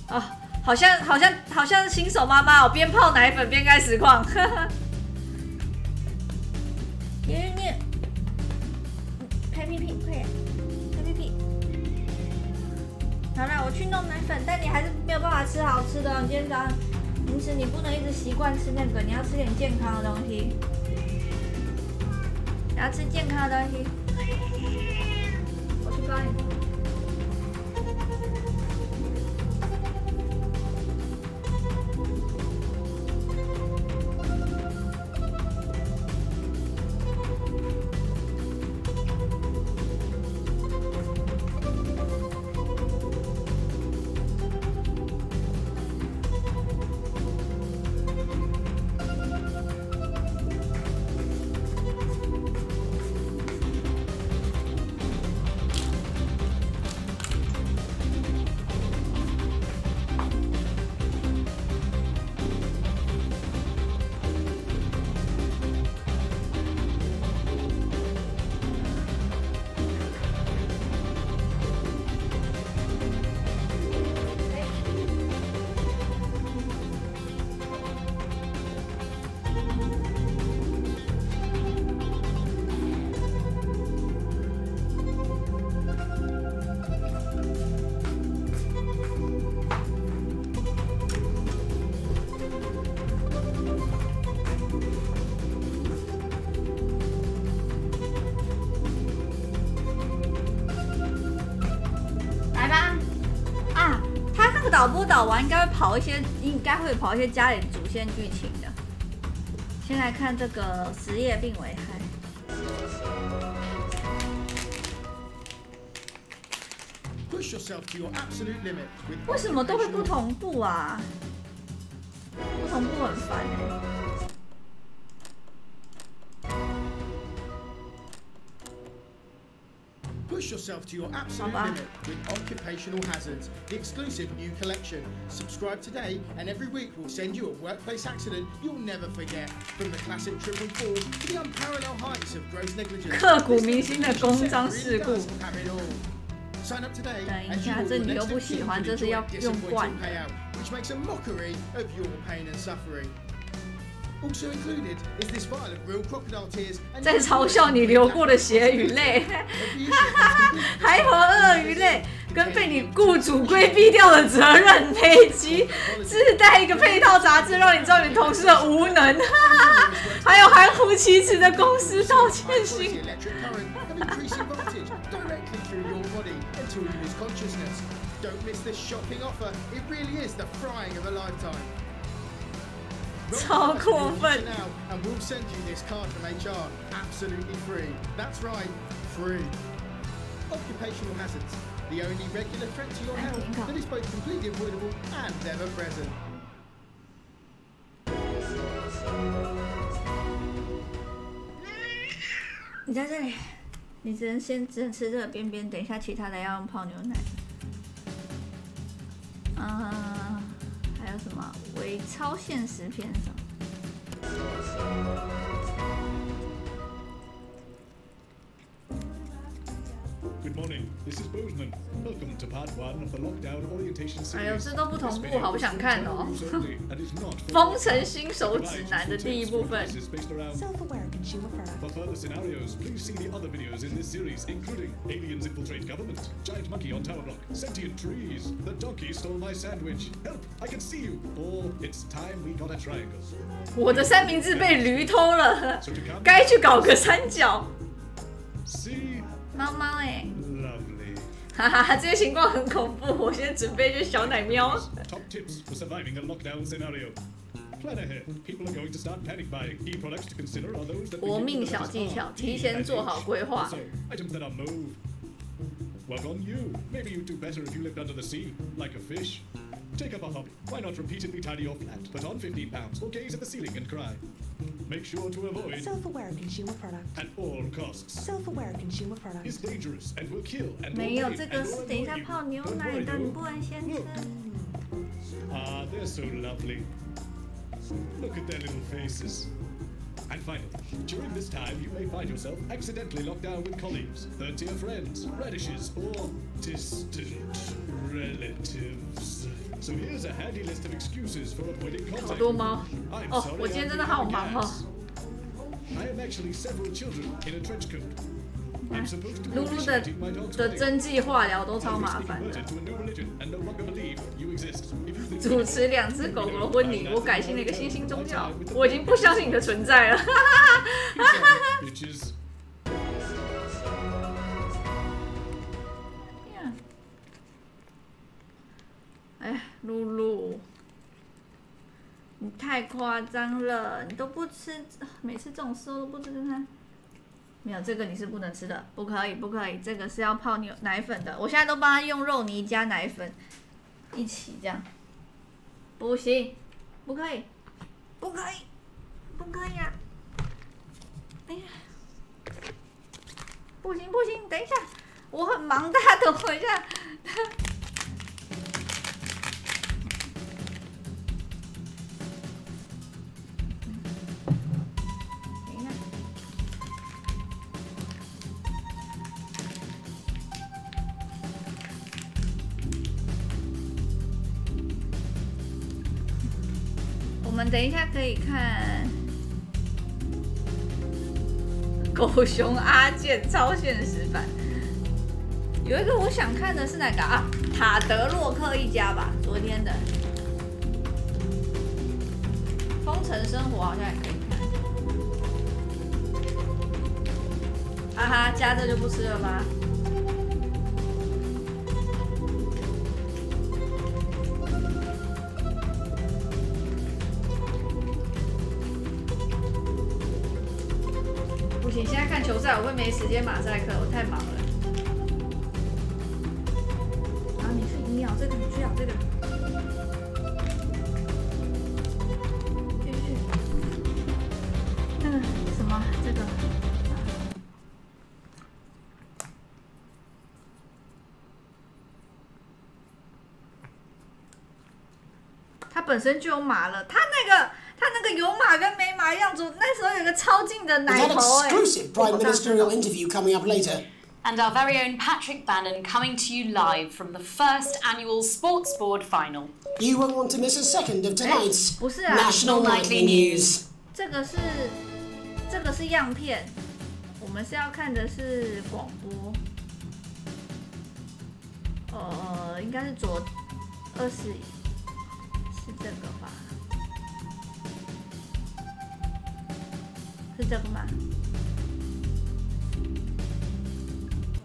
A: 哦，好像新手妈妈哦，边泡奶粉边开实况。你拍屁屁，快点，拍屁屁。好，那我去弄奶粉，但你还是没有办法吃好吃的。你今天早上，因此你不能一直习惯吃那个，你要吃点健康的东西。你要吃健康的东西。我去帮你。 导播导完应该会跑一些加点主线剧情的。先来看这个职业病危害。为什么都会不同步啊？不同步很烦哎。
Q: Push yourself to your absolute limit with Occupational Hazards, the exclusive new collection. Subscribe today, and every week we'll send you a workplace accident you'll never forget. From the classic triple fall to the unparalleled heights of gross negligence.
A: 刻骨铭心的公章事故。
Q: Sign up today,
A: 等一下，这你又不喜欢，这是要用惯的。
Q: which makes a mockery of your pain and suffering. Also included is this vial of real crocodile tears.
A: 在嘲笑你流过的血与泪，还和鳄鱼泪，跟被你雇主规避掉的责任累积，自带一个配套杂志，让你知道你同事的无能，还有含糊其辞的公司道歉信。
Q: Don't miss this shocking offer. It really is the frying of a lifetime.
A: 超过分
Q: and we'll send you this card from HR absolutely free. That's right, free. Occupational hazards, the only regular threat to your health that is both completely avoidable and ever present.
A: 你在这里，你只能吃这个边边，等一下其他的要用泡牛奶。还有什么伪超现实片上？
R: Good morning. This is Bozeman. Welcome to part 1 of the lockdown orientation series.
A: 哎呦，这都不同步，好不想看哦。封城新手指南的第一部分。
R: For further scenarios, please see the other videos in this series, including aliens infiltrate government, giant monkey on tower block, sentient trees, the donkey stole my sandwich, help, I can see you, or it's time we got a triangle.
A: 我的三明治被驴偷了，该去搞个三角。猫猫哎。 哈哈，这些情况很恐怖，我现在准备就是小奶喵。
R: Top tips for surviving a lockdown scenario. Plan ahead. People are going to start panic buying. Key products to consider are those that
A: 活命小技巧，提前做好规划。
R: Items that are move. Work on you. Maybe you'd do better if you lived under the sea, like a fish. Take up a hobby. Why not repeatedly tidy your flat? Put on 15 pounds or gaze at the ceiling and cry. Make sure to avoid
S: self-aware consumer product
R: at all costs.
S: Self-aware consumer product
R: is dangerous and will kill and
A: 没有，这个是等一下泡牛奶的，你不能先吃。
R: Ah, they're so lovely. Look at their little faces. And finally, during this time, you may find yourself accidentally locked down with colleagues, third-tier friends, radishes, or distant relatives. So here's a handy list of excuses for avoiding contact.
A: 好多猫哦，我今天真的好忙哦。
R: I am actually several children in a trench coat.
A: 露露的针剂化疗都超麻烦的。主持2只狗狗的婚礼，我改信了一个新兴宗教，我已经不相信你的存在了。哎，露露，你太夸张了，你都不吃，每次这种事都不吃它。没有这个你是不能吃的，不可以，不可以，这个是要泡奶粉的。我现在都帮他用肉泥加奶粉一起这样，不行，不可以，不可以，不可以啊！哎呀，不行不行，等一下，我很忙，大家等我一下。我们等一下可以看狗熊阿健超现实版，有一个我想看的是哪个啊？塔德洛克一家吧，昨天的风尘生活好像也可以看。哈哈，加这就不吃了吗？不行，现在看球赛我会没时间马赛克，我太忙了。啊，你咬这个，你去咬这个。继续。那个什么，这个。它本身就有码了，它那个有码跟没码样子，那时候有个超近的奶头哎。
B: Exclusive prime ministerial interview coming up later.
C: And our very own Patrick Bannon coming to you live from the first annual Sports Board final.
B: You won't want to miss a second of tonight's National Nightly News.
A: 这个是样片，我们是要看的是广播。应该是左20，是这个吧？是这个吗？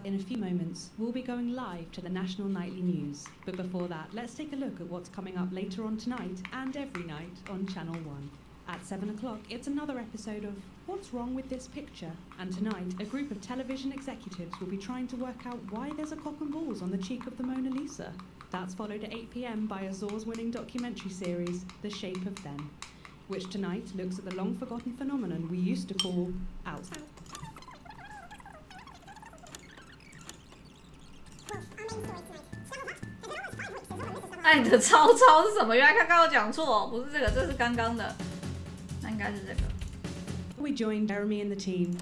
T: In a few moments, we'll be going live to the National Nightly News. But before that, let's take a look at what's coming up later on tonight and every night on Channel 1. At 7 o'clock, it's another episode of What's Wrong with This Picture? And tonight, a group of television executives will be trying to work out why there's a cock and balls on the cheek of the Mona Lisa. That's followed at 8 p.m. by a Zorz-winning documentary series, The Shape of Them, which tonight looks at the long-forgotten phenomenon we used to call out.
A: 爱的超超是什么？原来刚刚我讲错，不是这个，这是刚刚的，那应该是这个。
T: We join Jeremy and the team.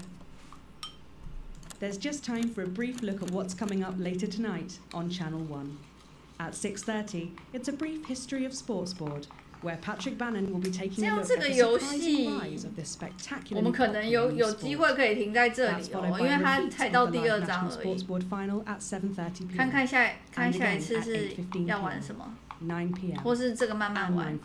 T: There's just time for a brief look at what's coming up later tonight on Channel 1. At 6:30, it's a brief history of Sports Board, where Patrick Bannon will be taking a look at the surprising rise of this spectacular.
A: 我们可能有机会可以停在这里哦，因为它才到第2章而已。看看下一次是要玩什么，或是这个慢慢玩。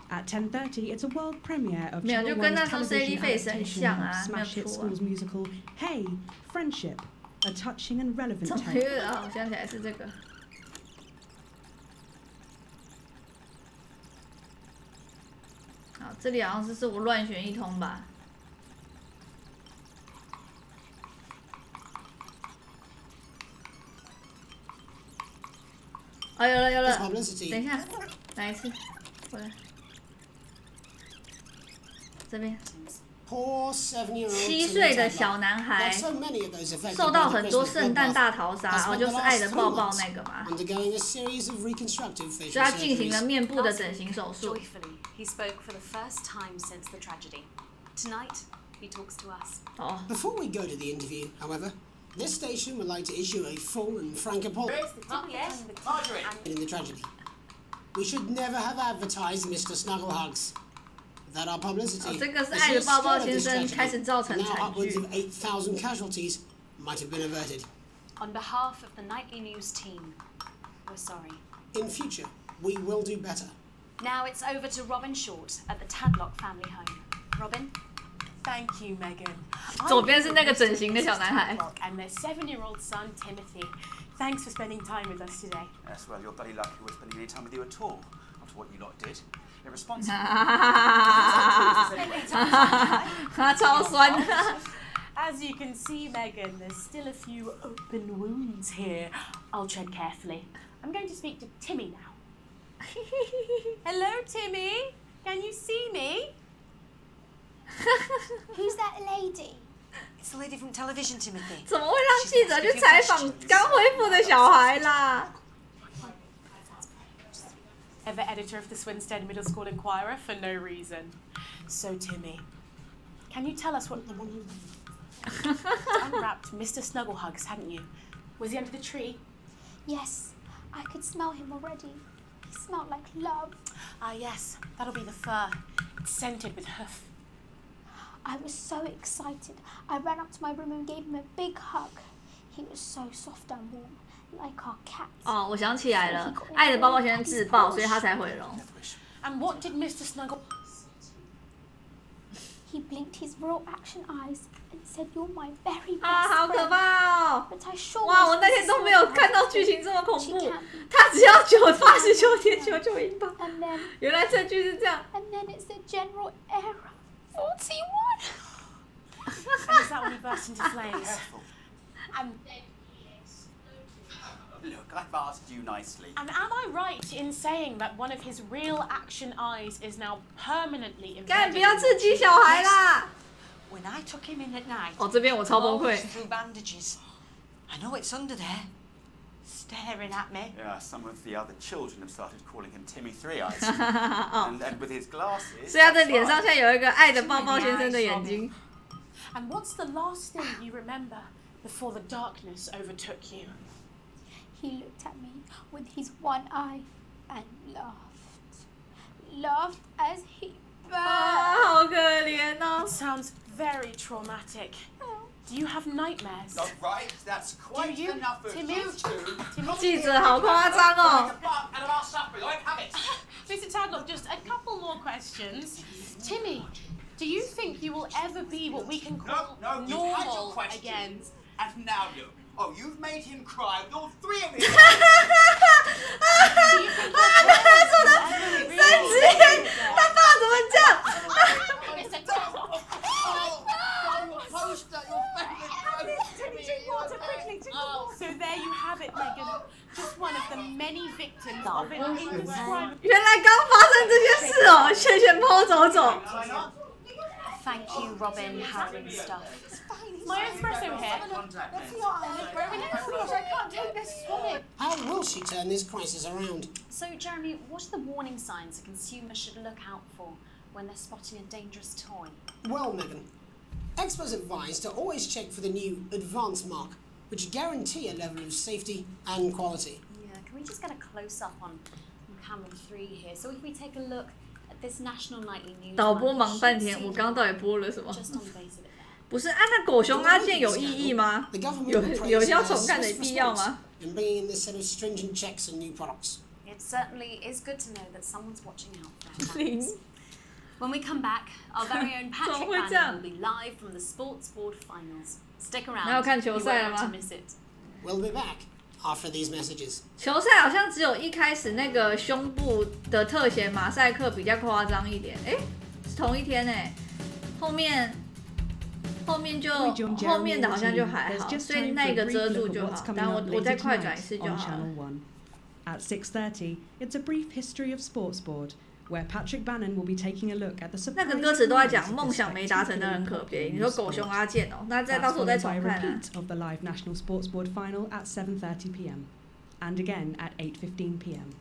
T: At 10:30, it's a world premiere of
A: 没有，就跟那时候
T: television
A: Face 很
T: adaptation
A: 像
T: of
A: 啊，没有
T: smash hit
A: 出啊。
T: schools musical Hey, Friendship, a touching and relevant
A: 怎么
T: tale.
A: 啊？我想起来是这个。好，这里好像是我乱选一通吧。哦，有了有了，等一下，来一次，过来，这边。7岁的小男孩受到很多圣诞大逃杀，就是爱的抱抱那个嘛，所以他进行了面部的整形手术。
C: He spoke for the first time since the tragedy. Tonight, he talks to us.
B: Before we go to the interview, however, this station would like to issue a full and frank apology in the tragedy. We should never have advertised Mr. Snugglehugs. that our publicity,
A: 这个是
B: the
A: 爱的
B: sheer
A: 抱抱
B: scale of
A: 先
B: this
A: 生开始
B: tragedy,
A: 造成
B: and now
A: 惨
B: upwards
A: 剧
B: of 8,000 casualties, might have been averted.
C: On behalf of the Nightly News team, we're sorry.
B: In future, we will do better.
C: Now it's over to Robin Short at the Tadlock family home. Robin?
E: Thank you, Megan.
A: 左边是那个整形的小男孩。
E: And their 7-year-old son, Timothy. Thanks for spending time with us today.
K: Yes, well, you're bloody lucky we're spending any time with you at all. After what you lot did. Irresponsible.
A: 他超酸。
E: As you can see, Megan, there's still a few open wounds here. I'll tread carefully. I'm going to speak to Timmy now. Hello, Timmy. Can you see me?
M: Who's that lady?
E: It's the lady from television, Timothy.
A: 怎么会让记者去采访刚恢复的小孩啦？
E: Ever editor of the Swinstead Middle School Inquirer for no reason. So, Timmy, can you tell us what... unwrapped Mr. Snugglehugs, hadn't you? Was he under the tree?
M: Yes, I could smell him already. He smelled like love.
E: Ah, yes, that'll be the fur. It's scented with hoof.
M: I was so excited. I ran up to my room and gave him a big hug. He was so soft and warm, like our cat.
A: 哦，我想起来了，爱的抱抱先生自爆，所以他才毁容。
E: And what did Mr. Snuggle...
M: He blinked his real action eyes and said, "You're my very best
A: 啊，好可
M: friend."
A: 怕哦！
M: But I sure
A: 哇，
M: wish
A: 我那天
M: Mrs.
A: 都没有
M: Snuggle
A: 看到
M: had
A: 剧情这么恐
M: She
A: 怖
M: can't.，
A: 他只要89.99英镑。
M: And then,
A: 原来这剧是这样。
M: and then it's the general error. 41.
E: And is that when he burst into flames? And
K: Look, I've asked you nicely.
E: am I right in saying that one of his real action eyes is now permanently
A: 干，
E: embedded
A: 不要
E: in
A: 刺激小孩啦！
E: When I took him in at night,
A: 哦，这边我超崩溃。
E: through bandages. I know it's under there, staring at me.
K: Yeah, some of the other children have started calling him Timmy Three Eyes.
A: 哦，
K: and with his glasses.
A: 所以他的脸上现在有一个爱的抱抱先生的眼睛。
E: And what's the last thing you remember before the darkness overtook you?
M: He looked at me with his one eye and laughed. Laughed as he
A: 啊，
M: burned.
A: 好可怜哦
E: It！sounds very traumatic. Do you have nightmares?
K: Oh, right, that's quite
E: Do you,
K: enough of
E: Timmy?
K: you two.
A: 记者好夸张哦！
K: And of our supper, I have it.
E: Mr. Tadlock, just a couple more questions. Timmy, do you think you will ever be what we can call
K: No, you've had your
E: normal
K: question.
E: again?
K: And now you. Oh, you've made him cry with all three of his
A: 他说的三只眼，他爸怎么这样？
E: Mr. Tadlock. So there you have it, Megan. Just one of the many victims of an indescribable...
A: 原来刚发生这件事哦，萱萱抛走走。
C: Thank you, Robin, Harry and stuff.
E: My espresso here.
B: How will she turn this crisis around?
C: So, Jeremy, what are the warning signs a consumer should look out for when they're spotting a dangerous toy?
B: Well, Megan, experts advise to always check for the new advance mark, which guarantee a level of safety and quality.
C: Yeah, can we just get a close-up on camera 3 here? So if we take a look at this National Nightly News...
A: 导播忙半天，我刚刚到底播了什么？
C: Just on the face of it there.
A: 不是，那狗熊阿健有意义吗？有要重看的必要吗？
B: In bringing in this set of stringent checks and new products.
C: It certainly is good to know that someone's watching out for our fans. When we come back, our very own Patrick Bannon will be live from the Sports Board Finals. Stick around.
A: 没有看球赛了
C: You won't
A: 吗
C: want to miss it.
B: We'll be back after these messages.
A: 球赛好像只有一开始那个胸部的特写马赛克比较夸张一点，哎，是同一天哎，后面就后面的好像就还好，所以那个遮住就好。但我再快转一次就好了。
T: At 6:30, it's a brief history of Sports Board, where Patrick Bannon will be taking a look at the surprise.
A: 那个歌词都在讲梦想没达成的很可悲。你说狗熊阿健哦，那再到时候再重看啊。
T: Repeat of the live National Sports Board final at 7:30 p.m. and again at 8:15 p.m.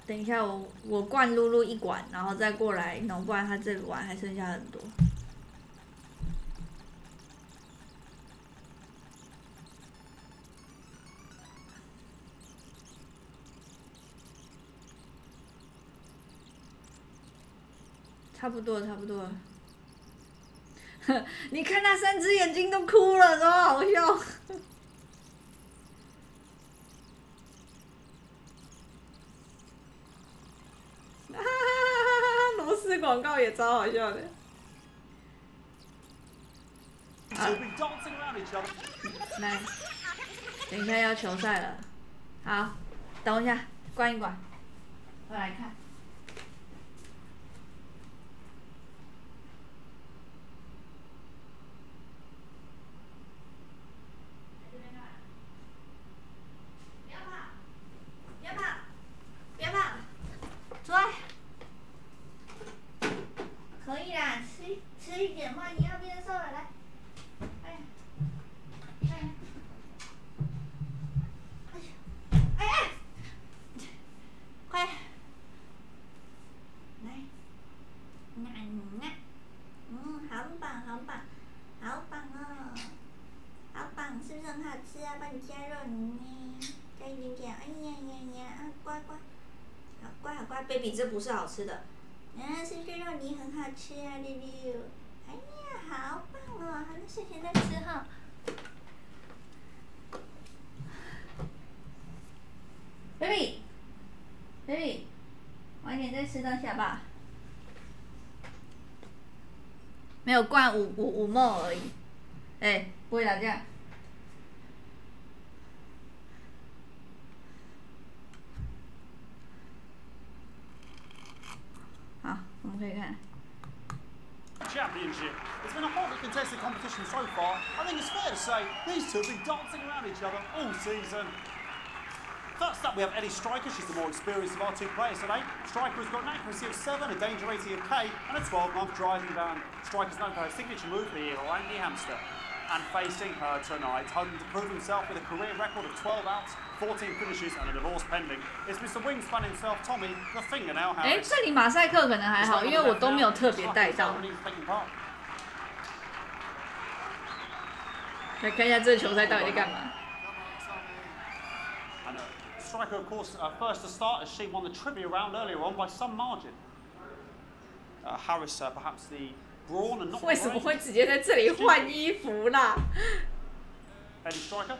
A: 等一下，我灌露露一管，然后再过来弄，不然他这碗还剩下很多。差不多了，差不多了。你看那3只眼睛都哭了，多好笑！螺丝广告也超好笑的。来，等一下要球赛了，好，等一下，关一关，我来看。出来，可以啦，吃一点嘛，你要变瘦了，来，哎呀，哎呀，哎呀，快，来，好棒，好棒，好棒哦，好棒，是不是很好吃啊？帮你加肉泥呢，加一点点，哎呀呀呀，乖乖。好乖好乖 ，baby， 这不是好吃的，是不是肉泥很好吃啊，六六？哎呀，好棒哦！好，那睡前再吃哈。baby，晚点再吃东西好不好？没有灌五沫而已，哎，不会打架。好，我们可以看。
K: Championship. It's been a hotly contested competition so far. I think it's fair to say these two have been dancing around each other all season. First up, we have Eddie Striker. She's the more experienced of our two players today. Striker has got an accuracy of 7, a danger rating of K, and a 12-month driving ban. Striker's known for her signature move, the Orangi Hamster. And facing her tonight, hoping to prove himself with a career record of 12 outs, 14 finishes, and a divorce pending. It's Mr. Wingspan himself, Tommy, the fingernail Harris.
A: 哎，这里马赛克可能还好，因为我都没有特别带到。来看一下这个球赛到底在干嘛。
K: Striker, of course, first to start as she won the trivia round earlier on by some margin. Harris, perhaps the brawn and not.
A: 为什么会直接在这里换衣服啦
K: Eddie Striker.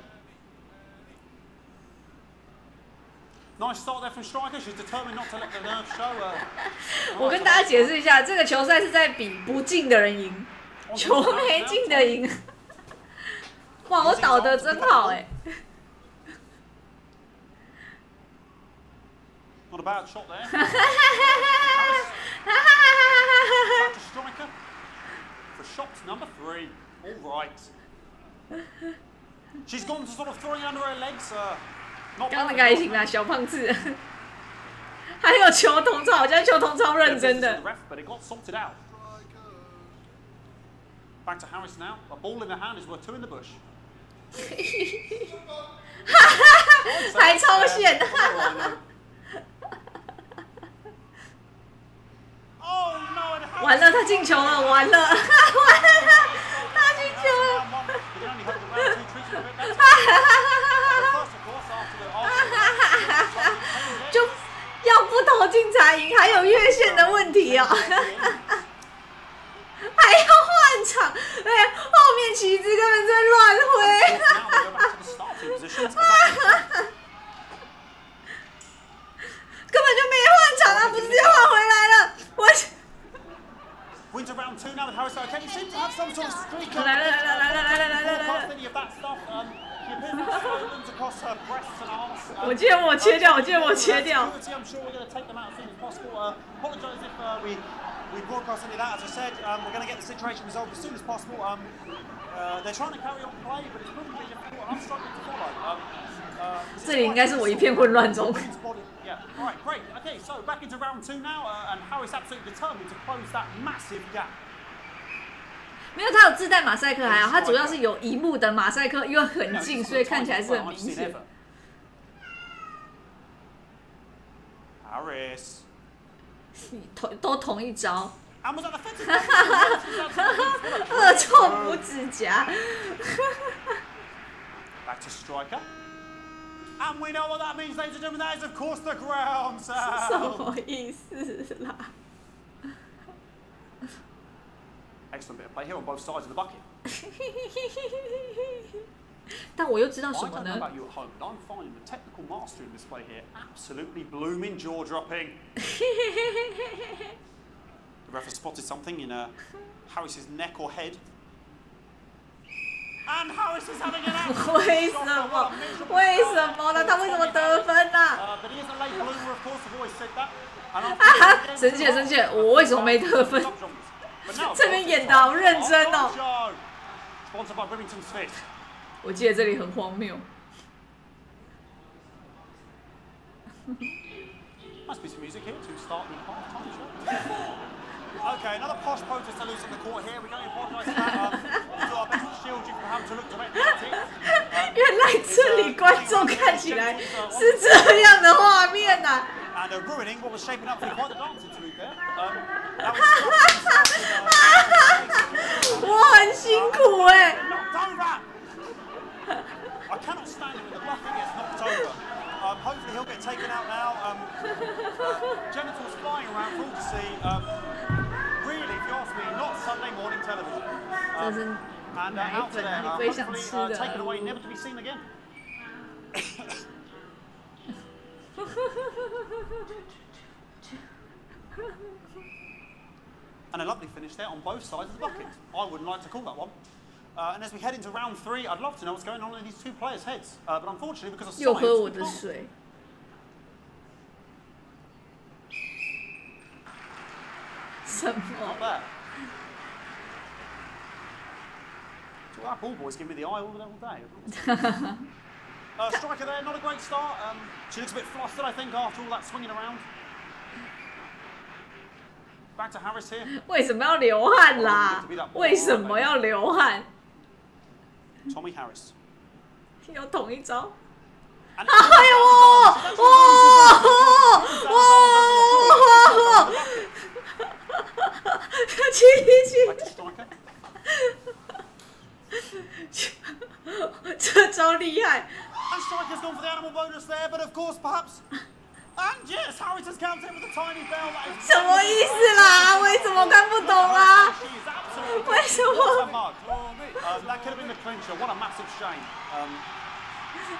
K: Nice start there from Striker. She's determined not to let the nerves show.
A: 我跟大家解释一下，这个球赛是在比不进的人赢，球没进的赢。哇，我导的真好哎。
K: Not a bad shot there. Back to Striker for shot number 3. All right. She's gone to sort of throwing under her legs.
A: 刚那个还行啦，小胖子。还有球童超，好像球童超认真的。
K: But it got sorted out. Back to Harris now. A ball in the hand is worth 2 in the bush.
A: 还超线。完了，他进球了，完了，完了，他进球了。就要不投进才赢，还有越线的问题哦，还要换场，哎，后面旗帜根本在乱挥，根本就没换场啊，不是直接换回来了，我。
K: Wins around 2 now with Harris. Okay, you seem to have some sort of streak.
A: 来了来了来了来了来了来了。
K: Any of that stuff? She appears to have swollen across her breasts and arms.
A: 我借我切掉，我借我切掉。
K: I'm sure we're going to take them out as soon as possible. Apologise if we broadcast any of that. As I said, we're going to get the situation resolved as soon as possible. They're trying to carry on play, but it's proving to be difficult. I'm struggling to follow.
A: 这里应该是我一片混乱中。
K: Yeah. All right. Great. Okay. So back into round 2 now, and Harris absolutely determined to close that massive gap.
A: 没有，他有自带马赛克还好，他主要是有一幕的马赛克，因为很近，所以看起来是很明显。
K: Harris.
A: 都同一招。恶臭拇指甲。
K: Back to Striker. And we know what that means, ladies and gentlemen. That is, of course, the ground sound.
A: 什么意思啦？
K: Excellent bit of play here on both sides of the bucket.
A: 但我又知道什
K: I
A: 么
K: don't know
A: 呢？
K: about you at home, but I'm finding the technical mastery in this play here absolutely blooming jaw-dropping. The ref has spotted something in Harris's neck or head. And Harris is having an absolute
A: 为什么？为什么呢？他为什么得分啊？
K: But he is a late bloomer, of course. I've always said that. And
A: 生气了，生气了！我为什么没得分？这边演的好认真哦。
K: Sponsored by Remington's Fit.
A: 我记得这里很荒谬。
K: Must be some music here to start the half-time show. Okay, another posh protester loose on the court here. We can only apologise for that. We'll do our best to shield you from having to look directly at it.
A: 原来这里观众看起来是这样的画面呐、
K: And ruining what was shaping up to be quite the dance interlude there. That was
A: 我很辛苦哎、
K: I cannot stand it when the bucket gets knocked over. Hopefully he'll get taken out now. Genitals flying around for all to see. Really, if you ask me, not Sunday morning television. And out to there. Hopefully taken away, never to be seen again. And a lovely finish there on both sides of the bucket. I wouldn't like to call that one. And as we head into round 3, I'd love to know what's going on in these two players' heads. But unfortunately, because of science,
A: 又喝我
K: we
A: 的
K: can't.
A: 水。 什么？
K: Not there. So that ball boy's giving me the eye all day. Striker there, not a great start. She looks a bit flustered, I think, after all that swinging around. Back to Harris here.
A: 为什么要流汗啦？为什么要流汗？
K: Tommy Harris.
A: 要同一招。
K: 哎
A: 呦！去！这招厉害。
K: And Striker's gone for the animal bonus there, but of course, perhaps. And yes, Harris has counted with a tiny bell.
A: 什么意思啦？为什么看不懂啊？为什么？
K: That could have been the clincher. What a massive shame.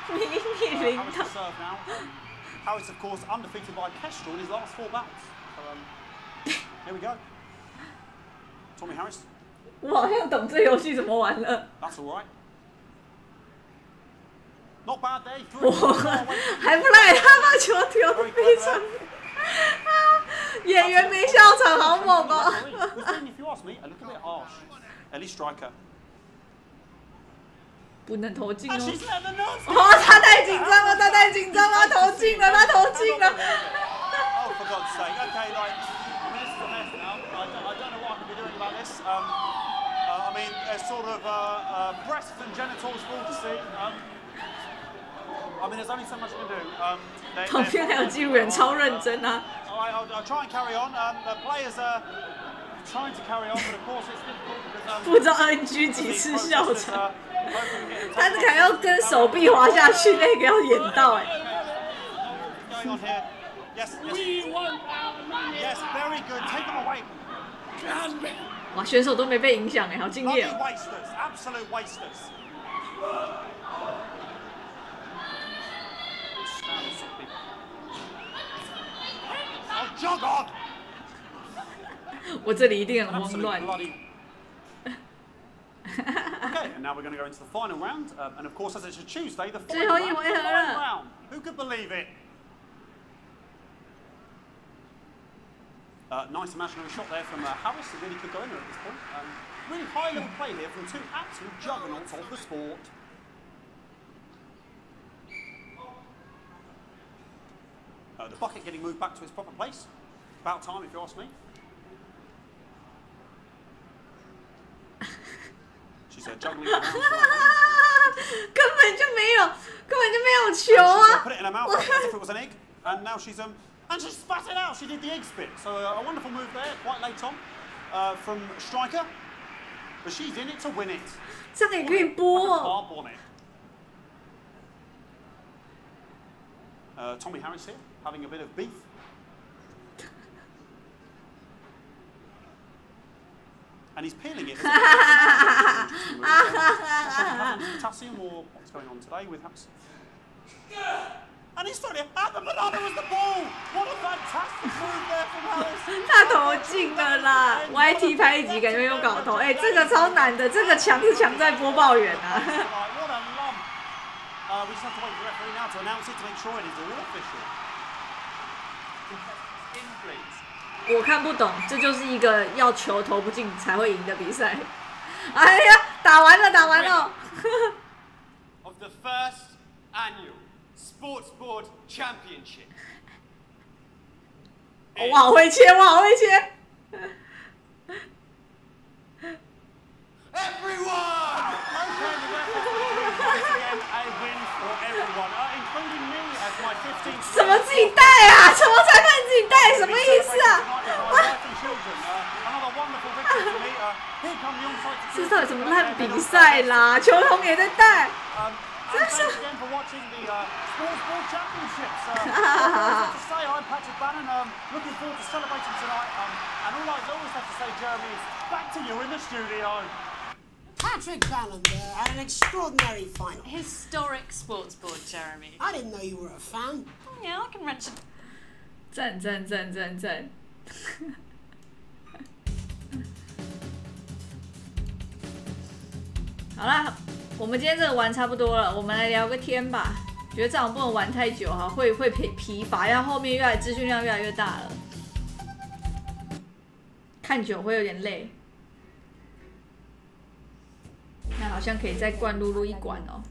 A: 明明领导。
K: Harris, of course, undefeated by Kestrel in his last 4 bouts. So, here we go. Tommy Harris.
A: 我好像懂这游戏怎么玩了。
K: That's all right. Not bad there.
A: 还不赖，他把球丢得非常。演员没笑场，好猛哦。
K: If you ask me, a little bit harsh. Ellie Striker.
A: 不能投进哦。
K: 哦，
A: 他太紧张了，他太紧张了，他投进了，他投进了。
K: Oh, for God's sake. Okay, like, I mean, this is a mess now. I don't know what I can be doing about this. I mean, there's sort of breasts and genitals for all to see. I mean, there's only so much I can do.
A: 旁边还有记录员超认真啊。
K: I'll try and carry on. The players are trying to carry on, but of course it's difficult because
A: 不知道 NG 几次笑场。他这个还要跟手臂滑下去，那个要演到哎。
K: Going on here. Yes, yes, very good. Take them away.
A: 哇，选手都没被影响哎，好敬业哦。
K: Wasters, absolute wasters. Oh, jog on.
A: 我这里一定很慌乱。
K: Okay, and now we're going to go into the final round, and of course, as it's a Tuesday, the
A: 最
K: final
A: 后一回合了。
K: round. Who could believe it? Nice imaginary shot there from Harris. It really could go in there at this point. Really high-level play here from two absolute juggernauts of the sport. The bucket getting moved back to its proper place. About time, if you ask me. She's juggling around.
A: 根本就没有球啊！
K: Put it in her mouth as if it was an egg, and now she's and she spat it out. She did the egg spit. So a wonderful move there, quite late on, from Striker. But she's in it to win it.
A: 这个也可以播哦。
K: Carb on it. Tommy Harris here, having a bit of beef.
U: and he's peeling it. As potassium or what's going on today with and he's throwing it, and the banana was the ball! What a fantastic move there from Alice!
A: 他投进了啦 ！YT 拍一集感觉没有搞头，哎，这个超难的，这个墙是墙在播报员啊。
U: What a lump! We just have to wait for the referee now to announce it to make sure it is all official. In, please.
A: 我看不懂，这就是一个要球投不进才会赢的比赛。哎呀，打完了，打完了。
U: Of the first annual Sports Board Championship.
A: 我好会切，我好会切。
U: Everyone! Okay, the referee once again a win for everyone, including me as my 15th.
A: 什么自己带啊？什么裁判自己带？什么意思啊？这到底什么烂比赛啦？球童也在带。真是。
U: Again for watching the Sports Board Championships. I have to say, I'm Patrick Bannon. Looking forward to celebrating tonight. And all I always have to say, Jeremy, is back to you in the studio.
B: Patrick Bannon there had an extraordinary final.
E: Historic Sports Board, Jeremy.
B: I didn't know you were a fan.
E: Oh, yeah, I can wrench it.
A: 赞。好啦，我们今天这个玩差不多了，我们来聊个天吧。觉得这样不能玩太久哈，会疲乏，然后后面资讯量越来越大了，看久会有点累。那好像可以再灌露露一管哦。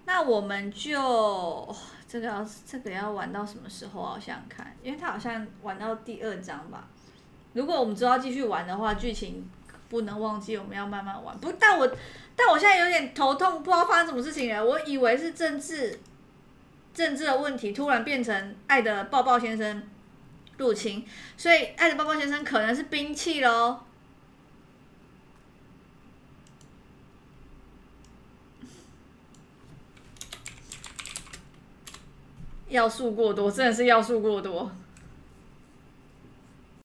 A: 那我们就这个要玩到什么时候啊？我想想看，因为它好像玩到第2章吧。如果我们之后要继续玩的话，剧情不能忘记，我们要慢慢玩。不，但我现在有点头痛，不知道发生什么事情了。我以为是政治的问题，突然变成爱的抱抱先生入侵，所以爱的抱抱先生可能是兵器咯。要素过多，真的是要素过多。